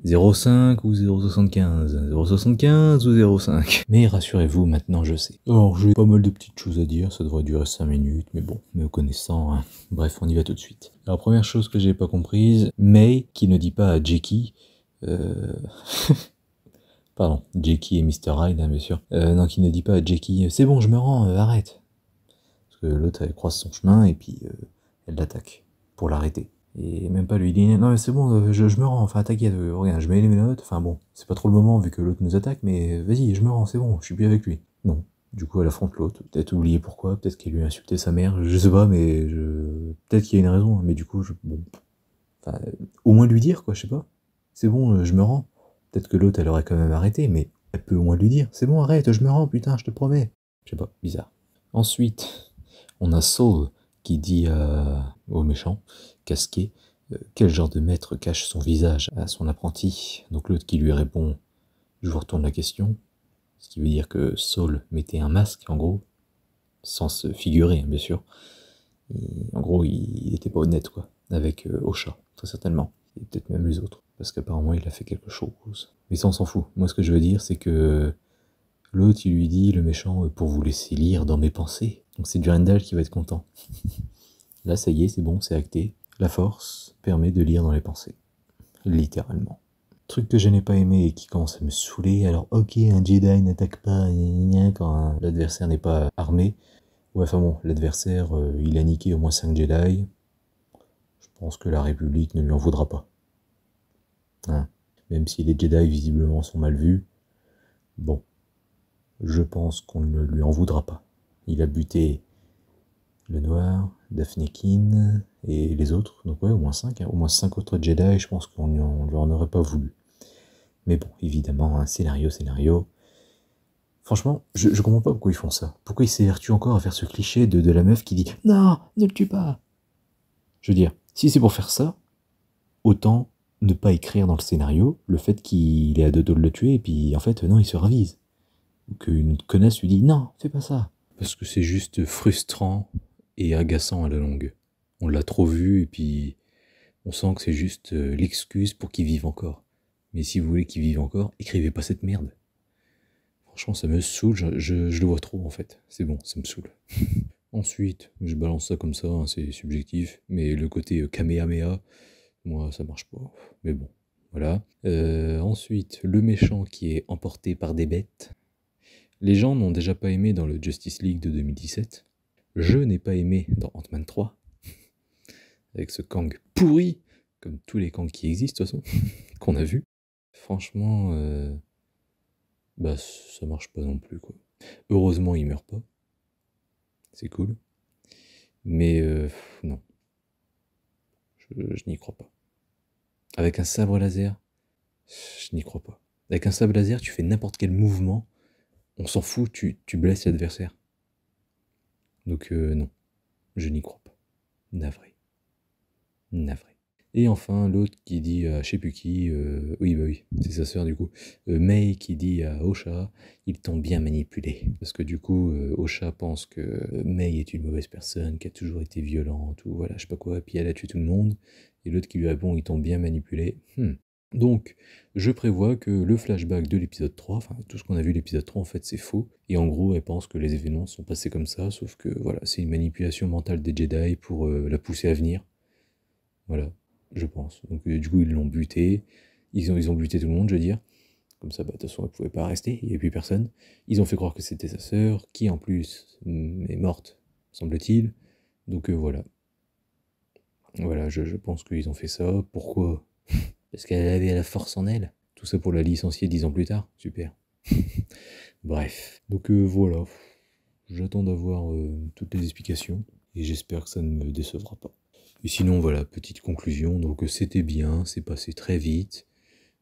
0,5 ou 0,75, 0,75 ou 0,5. Mais rassurez-vous, maintenant je sais. Alors j'ai pas mal de petites choses à dire, ça devrait durer 5 minutes, mais bon, me connaissant, hein. Bref, on y va tout de suite. Alors première chose que j'ai pas comprise, May qui ne dit pas à Jackie, pardon, Jackie et Mr. Hyde, hein, bien sûr, non, qui ne dit pas à Jackie, c'est bon, je me rends, arrête. Parce que l'autre, elle croise son chemin et puis elle l'attaque pour l'arrêter. Et même pas lui dire, non mais c'est bon, je me rends, enfin t'inquiète, regarde, je mets les menottes, enfin bon, c'est pas trop le moment vu que l'autre nous attaque, mais vas-y, je me rends, c'est bon, je suis plus avec lui. Non. Du coup, elle affronte l'autre, peut-être oublié pourquoi, peut-être qu'elle lui a insulté sa mère, je sais pas, mais peut-être qu'il y a une raison, hein, mais du coup, bon, enfin, au moins lui dire, quoi, je sais pas. C'est bon, je me rends. Peut-être que l'autre, elle aurait quand même arrêté, mais elle peut au moins lui dire, c'est bon, arrête, je me rends, putain, je te promets. Je sais pas, bizarre. Ensuite, on a Saul qui dit au méchant, casqué, quel genre de maître cache son visage à son apprenti. Donc l'autre qui lui répond, je vous retourne la question, ce qui veut dire que Saul mettait un masque en gros, sans se figurer bien sûr. Et, en gros il était pas honnête quoi, avec Osha, très certainement, et peut-être même les autres, parce qu'apparemment il a fait quelque chose. Mais ça on s'en fout, moi ce que je veux dire c'est que l'autre il lui dit, le méchant, pour vous laisser lire dans mes pensées. Donc c'est Durandal qui va être content. Là ça y est, c'est bon, c'est acté. La force permet de lire dans les pensées. Littéralement. Truc que je n'ai pas aimé et qui commence à me saouler. Alors ok, un Jedi n'attaque pas quand l'adversaire n'est pas armé. Ouais, enfin bon, l'adversaire, il a niqué au moins 5 Jedi. Je pense que la République ne lui en voudra pas. Hein. Même si les Jedi visiblement sont mal vus. Bon. Je pense qu'on ne lui en voudra pas. Il a buté le noir, Daphne Kin et les autres, donc ouais, au moins 5, hein. Au moins 5 autres Jedi, je pense qu'on lui en aurait pas voulu. Mais bon, évidemment, un scénario. Franchement, je comprends pas pourquoi ils font ça. Pourquoi ils s'évertuent encore à faire ce cliché de la meuf qui dit « Non, ne le tue pas !» Je veux dire, si c'est pour faire ça, autant ne pas écrire dans le scénario le fait qu'il est à deux doigts de le tuer et puis en fait, non, il se ravise. Ou qu'une connasse lui dit « Non, fais pas ça !» Parce que c'est juste frustrant et agaçant à la longue. On l'a trop vu et puis on sent que c'est juste l'excuse pour qu'il vive encore. Mais si vous voulez qu'il vive encore, écrivez pas cette merde. Franchement, ça me saoule, je le vois trop en fait. C'est bon, ça me saoule. Ensuite, je balance ça comme ça, hein, c'est subjectif, mais le côté Kamehameha, moi ça marche pas. Mais bon, voilà. Ensuite, le méchant qui est emporté par des bêtes. Les gens n'ont déjà pas aimé dans le Justice League de 2017. Je n'ai pas aimé dans Ant-Man 3. Avec ce Kang pourri, comme tous les Kangs qui existent de toute façon, qu'on a vu. Franchement, bah ça marche pas non plus quoi. Heureusement il meurt pas. C'est cool. Mais non, je n'y crois pas. Avec un sabre laser, je n'y crois pas. Avec un sabre laser, tu fais n'importe quel mouvement, on s'en fout, tu blesses l'adversaire. Donc non, je n'y crois pas. Navré. Navré. Et enfin, l'autre qui dit à je sais plus qui, oui, bah oui, c'est sa sœur du coup, May qui dit à Osha, ils t'ont bien manipulé. Parce que du coup, Osha pense que May est une mauvaise personne, qui a toujours été violente, ou voilà, je sais pas quoi, puis elle a tué tout le monde. Et l'autre qui lui répond, ils t'ont bien manipulé. Donc, je prévois que le flashback de l'épisode 3, enfin tout ce qu'on a vu l'épisode 3 en fait c'est faux, et en gros elle pense que les événements sont passés comme ça, sauf que voilà, c'est une manipulation mentale des Jedi pour la pousser à venir. Voilà, je pense. Donc du coup ils l'ont buté, ils ont buté tout le monde je veux dire, comme ça bah, de toute façon elle pouvait pas rester, il n'y avait plus personne. Ils ont fait croire que c'était sa sœur, qui en plus est morte, semble-t-il, donc voilà. Voilà, je pense qu'ils ont fait ça, pourquoi? Parce qu'elle avait la force en elle. Tout ça pour la licencier 10 ans plus tard. Super. Bref. Donc voilà. J'attends d'avoir toutes les explications. Et j'espère que ça ne me décevra pas. Et sinon, voilà, petite conclusion. Donc c'était bien, c'est passé très vite.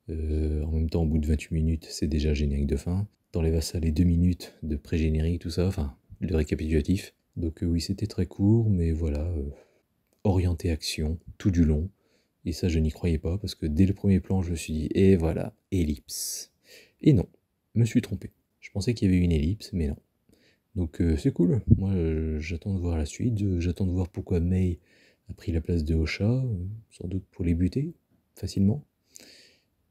En même temps, au bout de 28 minutes, c'est déjà générique de fin. T'enlèves à ça les 2 minutes de pré-générique, tout ça. Enfin, le récapitulatif. Donc oui, c'était très court, mais voilà. Orienté action, tout du long. Et ça, je n'y croyais pas, parce que dès le premier plan, je me suis dit, et voilà, ellipse. Et non, je me suis trompé. Je pensais qu'il y avait une ellipse, mais non. Donc c'est cool, moi j'attends de voir la suite, j'attends de voir pourquoi May a pris la place de Osha, sans doute pour les buter, facilement.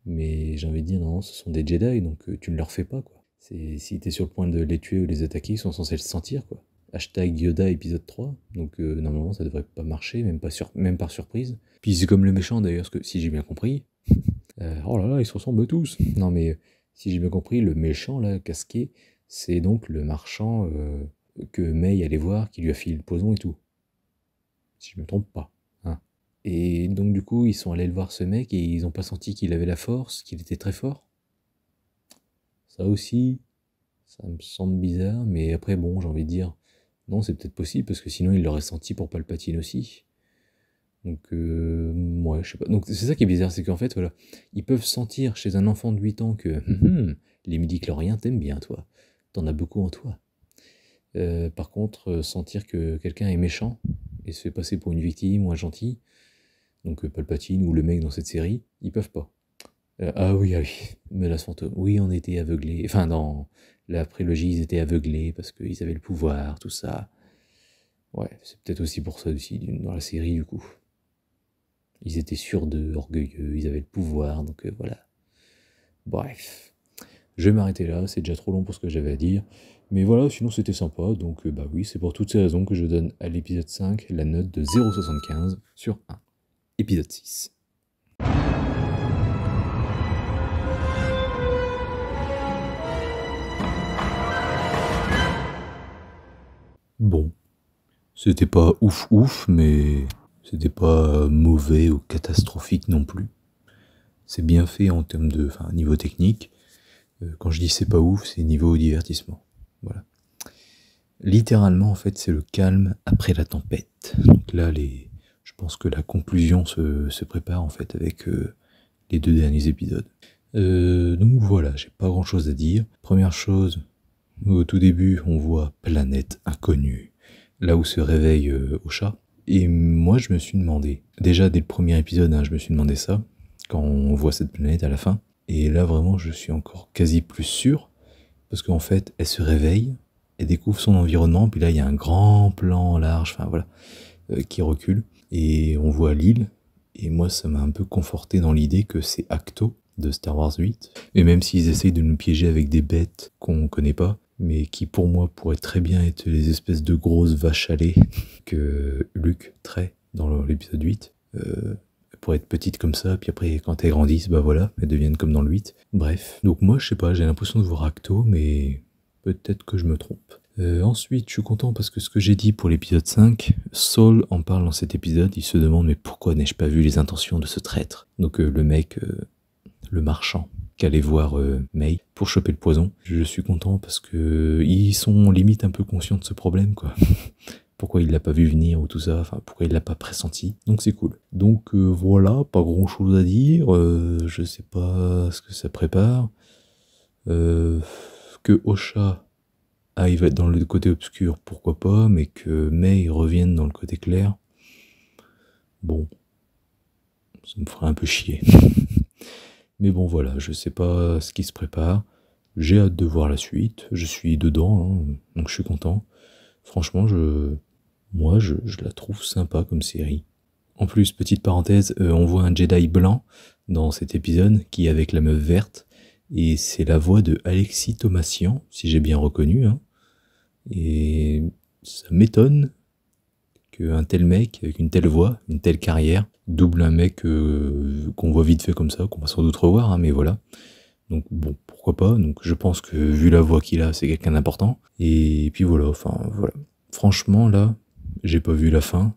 Mais j'ai envie de dire, non, ce sont des Jedi, donc tu ne leur fais pas, quoi. Si t'es sur le point de les tuer ou les attaquer, ils sont censés le sentir, quoi. Hashtag Yoda épisode 3, donc normalement ça devrait pas marcher, même par surprise. Puis c'est comme le méchant d'ailleurs, si j'ai bien compris. Oh là là, ils se ressemblent tous. Non mais si j'ai bien compris, le méchant là, casqué, c'est donc le marchand que May allait voir, qui lui a filé le poison et tout. Si je me trompe pas. Hein. Et donc du coup, ils sont allés le voir ce mec et ils ont pas senti qu'il avait la force, qu'il était très fort. Ça aussi, ça me semble bizarre, mais après bon, j'ai envie de dire, non, c'est peut-être possible, parce que sinon il l'aurait senti pour Palpatine aussi. Donc, ouais, je sais pas. Donc, c'est ça qui est bizarre, c'est qu'en fait, voilà, ils peuvent sentir chez un enfant de 8 ans que les midi-chloriens t'aiment bien, toi. T'en as beaucoup en toi. Par contre, sentir que quelqu'un est méchant et se fait passer pour une victime ou un gentil, donc Palpatine ou le mec dans cette série, ils peuvent pas. Ah oui, Menace fantôme. Oui, on était aveuglés. Enfin, dans la prélogie, ils étaient aveuglés parce qu'ils avaient le pouvoir, tout ça. Ouais, c'est peut-être aussi pour ça aussi, dans la série, du coup. Ils étaient sûrs d'eux, orgueilleux, ils avaient le pouvoir, donc voilà. Bref. Je vais m'arrêter là, c'est déjà trop long pour ce que j'avais à dire. Mais voilà, sinon c'était sympa, donc bah oui, c'est pour toutes ces raisons que je donne à l'épisode 5 la note de 0,75 sur 1. Épisode 6. Bon, c'était pas ouf, mais c'était pas mauvais ou catastrophique non plus. C'est bien fait en termes de, enfin, niveau technique. Quand je dis c'est pas ouf, c'est niveau divertissement. Voilà. Littéralement, en fait, c'est le calme après la tempête. Donc là, je pense que la conclusion se prépare en fait avec les 2 derniers épisodes. Donc voilà, j'ai pas grand chose à dire. Première chose, au tout début, on voit planète inconnue, là où se réveille Osha. Et moi, je me suis demandé, déjà dès le premier épisode, hein, je me suis demandé ça, quand on voit cette planète à la fin. Et là, vraiment, je suis encore quasi plus sûr, parce qu'en fait, elle se réveille, elle découvre son environnement, puis là, il y a un grand plan large, enfin voilà, qui recule, et on voit l'île, et moi, ça m'a un peu conforté dans l'idée que c'est Acto, de Star Wars 8, et même s'ils essayent de nous piéger avec des bêtes qu'on connaît pas, mais qui pour moi pourraient très bien être les espèces de grosses vaches à lait que Luke traite dans l'épisode 8. Elles pourraient être petites comme ça, puis après quand elles grandissent, bah voilà, elles deviennent comme dans le 8. Bref, donc moi je sais pas, j'ai l'impression de voir Acto, mais peut-être que je me trompe. Ensuite, je suis content parce que ce que j'ai dit pour l'épisode 5, Saul en parle dans cet épisode, il se demande mais pourquoi n'ai-je pas vu les intentions de ce traître? Donc le mec, le marchand, qui allait voir May pour choper le poison. Je suis content parce que ils sont limite un peu conscients de ce problème, quoi. Pourquoi il l'a pas vu venir ou tout ça, enfin pourquoi il l'a pas pressenti, donc c'est cool. Donc voilà, pas grand chose à dire, je sais pas ce que ça prépare. Que Osha aille dans le côté obscur, pourquoi pas, mais que May revienne dans le côté clair, bon, ça me ferait un peu chier. Mais bon voilà, je sais pas ce qui se prépare, j'ai hâte de voir la suite, je suis dedans, hein, donc je suis content. Franchement, moi je la trouve sympa comme série. En plus, petite parenthèse, on voit un Jedi blanc dans cet épisode qui est avec la meuf verte, et c'est la voix de Alexis Thomasian, si j'ai bien reconnu, hein. Et ça m'étonne qu'un tel mec, avec une telle voix, une telle carrière, double un mec qu'on voit vite fait comme ça, qu'on va sans doute revoir, hein, mais voilà. Donc bon, pourquoi pas, donc je pense que vu la voix qu'il a, c'est quelqu'un d'important. Et puis voilà, enfin voilà. Franchement là, j'ai pas vu la fin,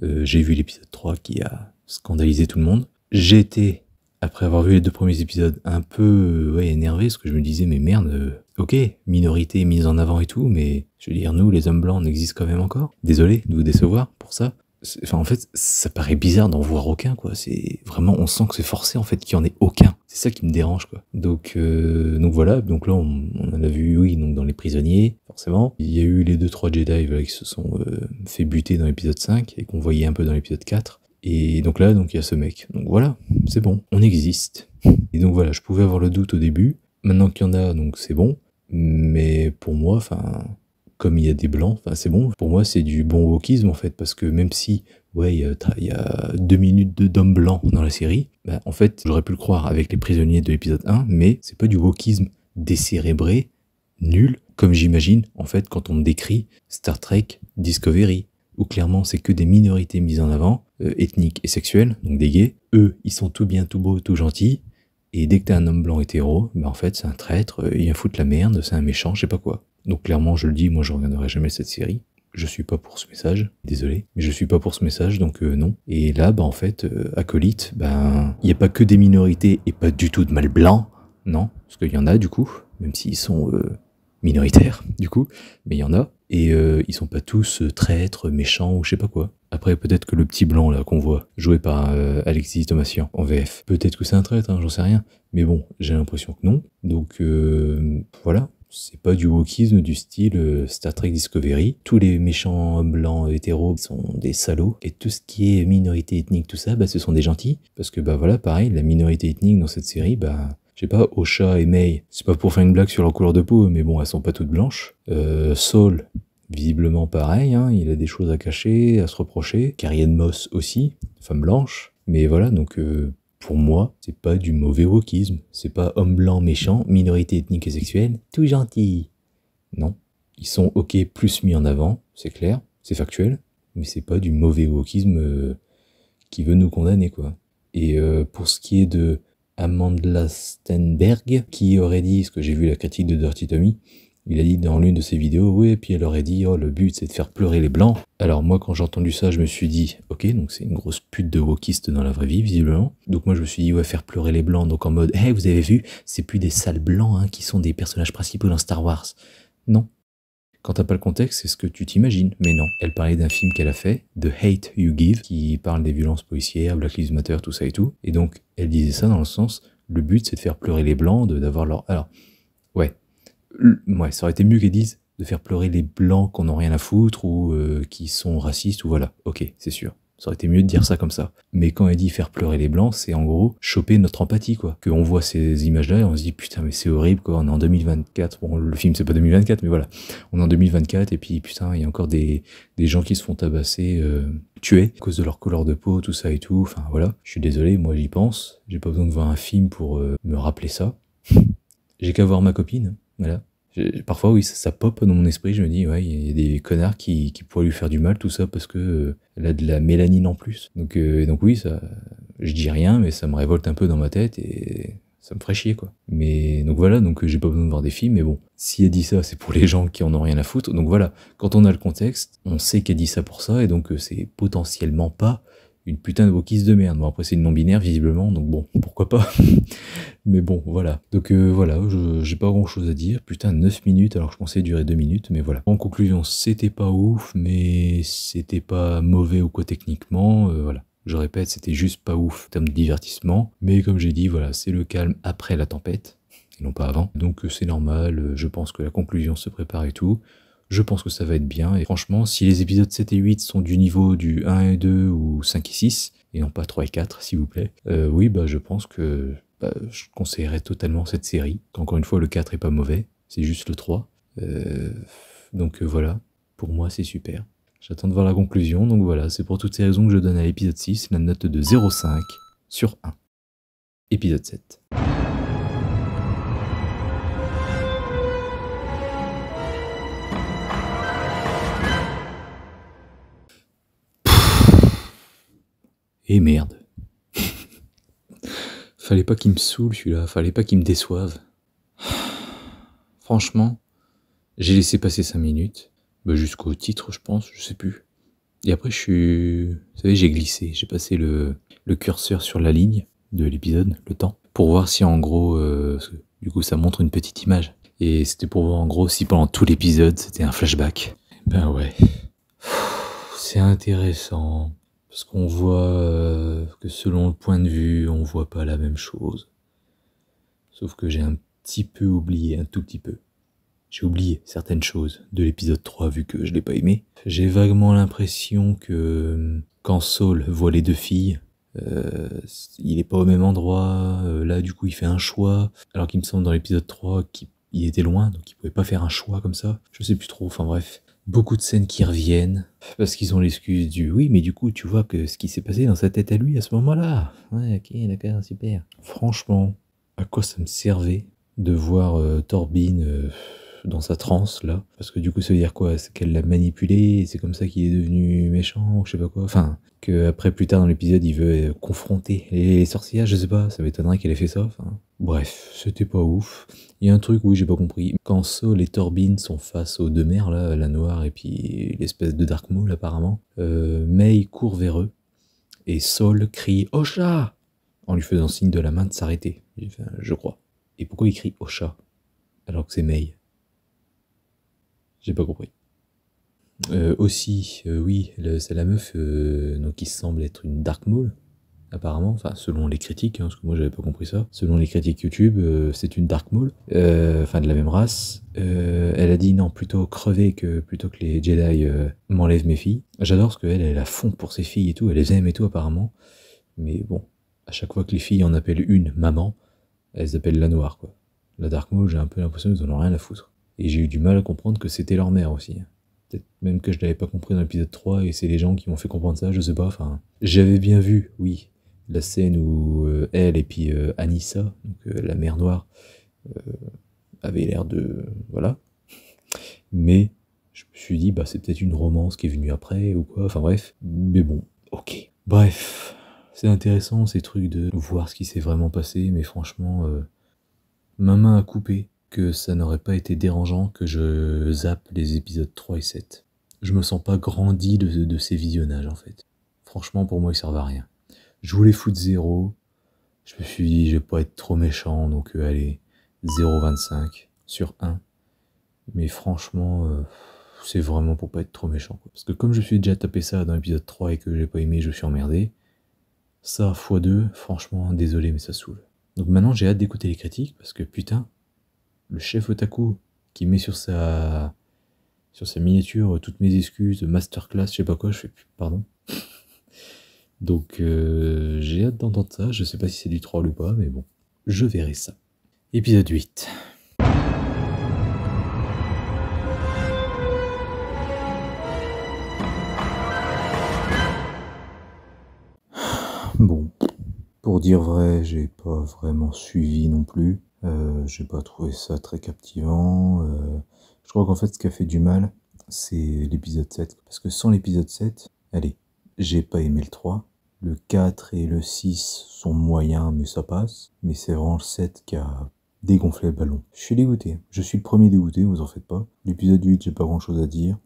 j'ai vu l'épisode 3 qui a scandalisé tout le monde. J'ai été, après avoir vu les 2 premiers épisodes, un peu énervé, parce que je me disais mais merde, ok, minorité mise en avant et tout, mais je veux dire, nous les hommes blancs, on existe quand même encore. Désolé de vous décevoir pour ça. Enfin, en fait, ça paraît bizarre d'en voir aucun, quoi. C'est vraiment, on sent que c'est forcé, en fait, qu'il n'y en ait aucun. C'est ça qui me dérange, quoi. Donc voilà. Donc là, on en a vu, oui, donc dans les prisonniers, forcément. Il y a eu les 2-3 Jedi, voilà, qui se sont fait buter dans l'épisode 5 et qu'on voyait un peu dans l'épisode 4. Et donc là, donc il y a ce mec. Donc voilà, c'est bon, on existe. Et donc voilà, je pouvais avoir le doute au début. Maintenant qu'il y en a, donc c'est bon. Mais pour moi, enfin, comme il y a des blancs, enfin c'est bon. Pour moi, c'est du bon wokisme en fait, parce que même si, ouais, il y a 2 minutes d'hommes blancs dans la série, bah, en fait, j'aurais pu le croire avec les prisonniers de l'épisode 1, mais c'est pas du wokisme décérébré, nul, comme j'imagine, en fait, quand on me décrit Star Trek Discovery, où clairement c'est que des minorités mises en avant, ethniques et sexuelles, donc des gays. Eux, ils sont tout bien, tout beaux, tout gentils. Et dès que t'es un homme blanc hétéro, bah en fait c'est un traître, il vient foutre la merde, c'est un méchant, je sais pas quoi. Donc clairement je le dis, moi je regarderai jamais cette série. Je suis pas pour ce message, désolé, mais je suis pas pour ce message, donc non. Et là, bah en fait, Acolyte, ben, il y a pas que des minorités et pas du tout de mâles blancs, non, parce qu'il y en a du coup, même s'ils sont minoritaires du coup, mais il y en a. Et ils sont pas tous traîtres, méchants ou je sais pas quoi. Après, peut-être que le petit blanc là qu'on voit, joué par Alexis Thomasian en VF, peut-être que c'est un traître, hein, j'en sais rien. Mais bon, j'ai l'impression que non. Donc voilà, c'est pas du wokisme du style Star Trek Discovery. Tous les méchants hommes blancs hétéros sont des salauds. Et tout ce qui est minorité ethnique, tout ça, bah ce sont des gentils. Parce que bah voilà, pareil, la minorité ethnique dans cette série, bah... Je sais pas, Osha et May, c'est pas pour faire une blague sur leur couleur de peau, mais bon, elles sont pas toutes blanches. Saul, visiblement pareil, hein, il a des choses à cacher, à se reprocher. Carrie Moss aussi, femme blanche. Mais voilà, donc pour moi, c'est pas du mauvais wokisme. C'est pas homme blanc méchant, minorité ethnique et sexuelle, tout gentil. Non. Ils sont ok plus mis en avant, c'est clair, c'est factuel, mais c'est pas du mauvais wokisme qui veut nous condamner, quoi. Et pour ce qui est de Amandla Stenberg, qui aurait dit, ce que j'ai vu la critique de Dirty Tommy, il a dit dans l'une de ses vidéos, oui, et puis elle aurait dit, oh, le but c'est de faire pleurer les blancs. Alors moi, quand j'ai entendu ça, je me suis dit, ok, donc c'est une grosse pute de wokiste dans la vraie vie, visiblement. Donc moi, je me suis dit, ouais, faire pleurer les blancs, donc en mode, hey, vous avez vu, c'est plus des sales blancs hein, qui sont des personnages principaux dans Star Wars. Non. Quand t'as pas le contexte, c'est ce que tu t'imagines. Mais non, elle parlait d'un film qu'elle a fait, The Hate You Give, qui parle des violences policières, Black Lives Matter, tout ça et tout. Et donc, elle disait ça dans le sens, le but c'est de faire pleurer les blancs, d'avoir leur... Alors, ouais, ça aurait été mieux qu'elle dise de faire pleurer les blancs qu'on n'a rien à foutre ou qui sont racistes ou voilà. Ok, c'est sûr. Ça aurait été mieux de dire ça comme ça. Mais quand elle dit faire pleurer les blancs, c'est en gros choper notre empathie, quoi. Qu'on voit ces images-là et on se dit putain mais c'est horrible, quoi. On est en 2024. Bon, le film c'est pas 2024, mais voilà. On est en 2024 et puis putain, il y a encore des gens qui se font tabasser, tuer à cause de leur couleur de peau, tout ça et tout. Enfin voilà. Je suis désolé, moi j'y pense. J'ai pas besoin de voir un film pour me rappeler ça. J'ai qu'à voir ma copine, voilà. Parfois, oui, ça pop dans mon esprit. Je me dis, ouais, il y a des connards qui pourraient lui faire du mal, tout ça, parce que elle a de la mélanine en plus. Donc oui, ça, je dis rien, mais ça me révolte un peu dans ma tête et ça me ferait chier, quoi. Mais donc voilà, donc j'ai pas besoin de voir des films, mais bon, si elle dit ça, c'est pour les gens qui en ont rien à foutre. Donc voilà, quand on a le contexte, on sait qu'elle dit ça pour ça, et donc c'est potentiellement pas une putain de wokiste de merde. Bon, après, c'est une non-binaire, visiblement, donc bon, pourquoi pas. Mais bon, voilà. Donc voilà, j'ai pas grand chose à dire. Putain, 9 minutes, alors que je pensais durer 2 minutes, mais voilà. En conclusion, c'était pas ouf, mais c'était pas mauvais ou quoi techniquement, voilà. Je répète, c'était juste pas ouf en termes de divertissement, mais comme j'ai dit, voilà, c'est le calme après la tempête, et non pas avant. Donc c'est normal, je pense que la conclusion se prépare et tout. Je pense que ça va être bien, et franchement, si les épisodes 7 et 8 sont du niveau du 1 et 2 ou 5 et 6, et non pas 3 et 4, s'il vous plaît, oui, bah je pense que je conseillerais totalement cette série. Encore une fois, le 4 est pas mauvais, c'est juste le 3. Donc voilà, pour moi c'est super. J'attends de voir la conclusion, donc voilà, c'est pour toutes ces raisons que je donne à l'épisode 6 la note de 0,5 sur 1. Épisode 7. Et merde. Fallait pas qu'il me saoule celui-là, fallait pas qu'il me déçoive. Franchement, j'ai laissé passer 5 minutes, bah jusqu'au titre je pense, je sais plus. Et après vous savez, j'ai glissé, j'ai passé le curseur sur la ligne de l'épisode, le temps, pour voir si en gros, du coup ça montre une petite image. Et c'était pour voir en gros si pendant tout l'épisode c'était un flashback. Ben ouais, c'est intéressant. Parce qu'on voit que selon le point de vue, on voit pas la même chose. Sauf que j'ai un petit peu oublié, un tout petit peu. J'ai oublié certaines choses de l'épisode 3 vu que je l'ai pas aimé. J'ai vaguement l'impression que quand Saul voit les deux filles, il est pas au même endroit. Là du coup il fait un choix. Alors qu'il me semble dans l'épisode 3 qu'il était loin, donc il pouvait pas faire un choix comme ça. Je sais plus trop, enfin bref. Beaucoup de scènes qui reviennent, parce qu'ils ont l'excuse du « oui, mais du coup, tu vois que ce qui s'est passé dans sa tête à lui à ce moment-là. » Ouais, ok, d'accord, super. Franchement, à quoi ça me servait de voir Torbin dans sa transe, là? Parce que du coup, ça veut dire quoi? C'est qu'elle l'a manipulé, et c'est comme ça qu'il est devenu méchant, ou je sais pas quoi. Enfin, que après plus tard dans l'épisode, il veut confronter les sorcières, je sais pas, ça m'étonnerait qu'elle ait fait ça. Enfin, bref, c'était pas ouf. Il y a un truc, oui, j'ai pas compris. Quand Saul et Torbin sont face aux deux mères, là, la noire et puis l'espèce de Dark Maul, apparemment, May court vers eux, et Saul crie « Osha !» en lui faisant signe de la main de s'arrêter, enfin, je crois. Et pourquoi il crie Osha alors que c'est May? J'ai pas compris. Aussi, oui, c'est la meuf donc qui semble être une Dark Maul, apparemment, enfin selon les critiques, hein, parce que moi j'avais pas compris ça. Selon les critiques YouTube, c'est une Dark Maul, enfin de la même race. Elle a dit non, plutôt crever plutôt que les Jedi m'enlèvent mes filles. J'adore parce qu'elle est à fond pour ses filles et tout, elle les aime et tout apparemment. Mais bon, à chaque fois que les filles en appellent une maman, elles appellent la noire, quoi. La Dark Maul, j'ai un peu l'impression qu'ils en ont rien à foutre. Et j'ai eu du mal à comprendre que c'était leur mère aussi. Peut-être même que je l'avais pas compris dans l'épisode 3 et c'est les gens qui m'ont fait comprendre ça, je sais pas, enfin... J'avais bien vu, oui, la scène où elle et puis Anissa, donc la mère noire, avaient l'air de... voilà. Mais je me suis dit, bah c'est peut-être une romance qui est venue après ou quoi, enfin bref. Mais bon, ok. Bref, c'est intéressant ces trucs de voir ce qui s'est vraiment passé, mais franchement, ma main a coupé que ça n'aurait pas été dérangeant que je zappe les épisodes 3 et 7. Je me sens pas grandi de ces visionnages en fait. Franchement, pour moi, ils servent à rien. Je voulais foutre 0. Je me suis dit, je vais pas être trop méchant, donc allez, 0,25 sur 1. Mais franchement, c'est vraiment pour pas être trop méchant, quoi. Parce que comme je suis déjà tapé ça dans l'épisode 3 et que j'ai pas aimé, je suis emmerdé. Ça, x2, franchement, désolé, mais ça saoule. Donc maintenant, j'ai hâte d'écouter les critiques, parce que putain, le chef otaku qui met sur sa miniature toutes mes excuses, masterclass, je sais pas quoi, je fais pardon. Donc j'ai hâte d'entendre ça, je sais pas si c'est du troll ou pas, mais bon, je verrai ça. Épisode 8. Bon, pour dire vrai, j'ai pas vraiment suivi non plus. J'ai pas trouvé ça très captivant. Je crois qu'en fait, ce qui a fait du mal, c'est l'épisode 7. Parce que sans l'épisode 7, allez, j'ai pas aimé le 3. Le 4 et le 6 sont moyens, mais ça passe. Mais c'est vraiment le 7 qui a dégonflé le ballon. Je suis dégoûté. Je suis le premier dégoûté, vous en faites pas. L'épisode 8, j'ai pas grand chose à dire.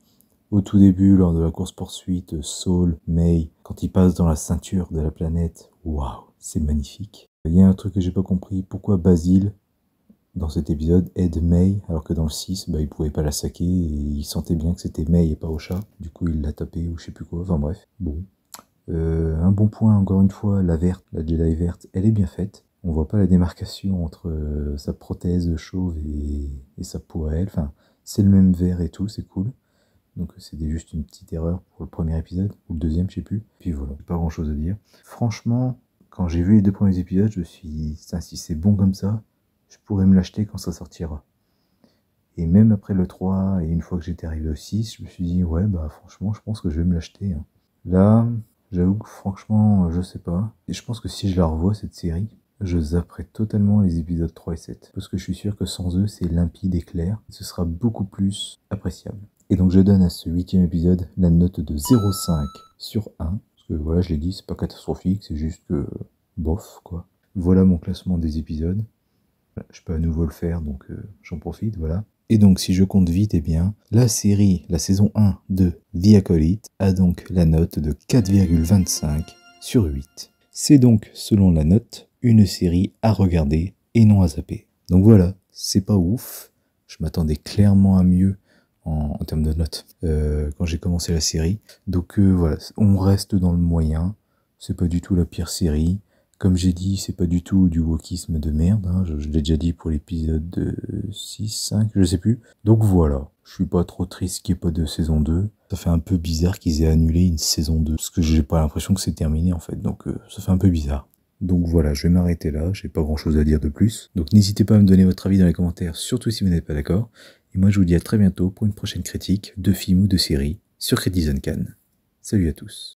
Au tout début, lors de la course-poursuite, Saul, May, quand ils passent dans la ceinture de la planète, waouh, c'est magnifique. Il y a un truc que j'ai pas compris, pourquoi Basile, dans cet épisode, aide May, alors que dans le 6, bah, il pouvait pas la saquer, et il sentait bien que c'était May et pas Osha. Du coup, il l'a tapé, ou je sais plus quoi, enfin bref, bon. Un bon point, encore une fois, la verte, la Jedi verte, elle est bien faite. On voit pas la démarcation entre sa prothèse chauve et sa peau à elle, enfin, c'est le même vert et tout, c'est cool. Donc c'était juste une petite erreur pour le premier épisode, ou le deuxième, je sais plus. Puis voilà, pas grand chose à dire. Franchement, quand j'ai vu les 2 premiers épisodes, je me suis dit, si c'est bon comme ça, je pourrais me l'acheter quand ça sortira. Et même après le 3, et une fois que j'étais arrivé au 6, je me suis dit, ouais, bah franchement, je pense que je vais me l'acheter. Hein. Là, j'avoue que franchement, je sais pas. Et je pense que si je la revois, cette série, je zapperai totalement les épisodes 3 et 7. Parce que je suis sûr que sans eux, c'est limpide et clair. Ce sera beaucoup plus appréciable. Et donc je donne à ce 8e épisode la note de 0,5 sur 1. Parce que voilà, je l'ai dit, c'est pas catastrophique, c'est juste que bof, quoi. Voilà mon classement des épisodes. Je peux à nouveau le faire, donc j'en profite, voilà. Et donc, si je compte vite, eh bien, la série, la saison 1 de The Acolyte a donc la note de 4,25 sur 8. C'est donc, selon la note, une série à regarder et non à zapper. Donc voilà, c'est pas ouf. Je m'attendais clairement à mieux en termes de notes quand j'ai commencé la série. Donc voilà, on reste dans le moyen. C'est pas du tout la pire série. Comme j'ai dit, c'est pas du tout du wokisme de merde, hein. Je l'ai déjà dit pour l'épisode 6, 5, je sais plus. Donc voilà, je suis pas trop triste qu'il n'y ait pas de saison 2. Ça fait un peu bizarre qu'ils aient annulé une saison 2, parce que j'ai pas l'impression que c'est terminé en fait, donc ça fait un peu bizarre. Donc voilà, je vais m'arrêter là, j'ai pas grand chose à dire de plus. Donc n'hésitez pas à me donner votre avis dans les commentaires, surtout si vous n'êtes pas d'accord. Et moi je vous dis à très bientôt pour une prochaine critique de film ou de série sur Critizen Can. Salut à tous.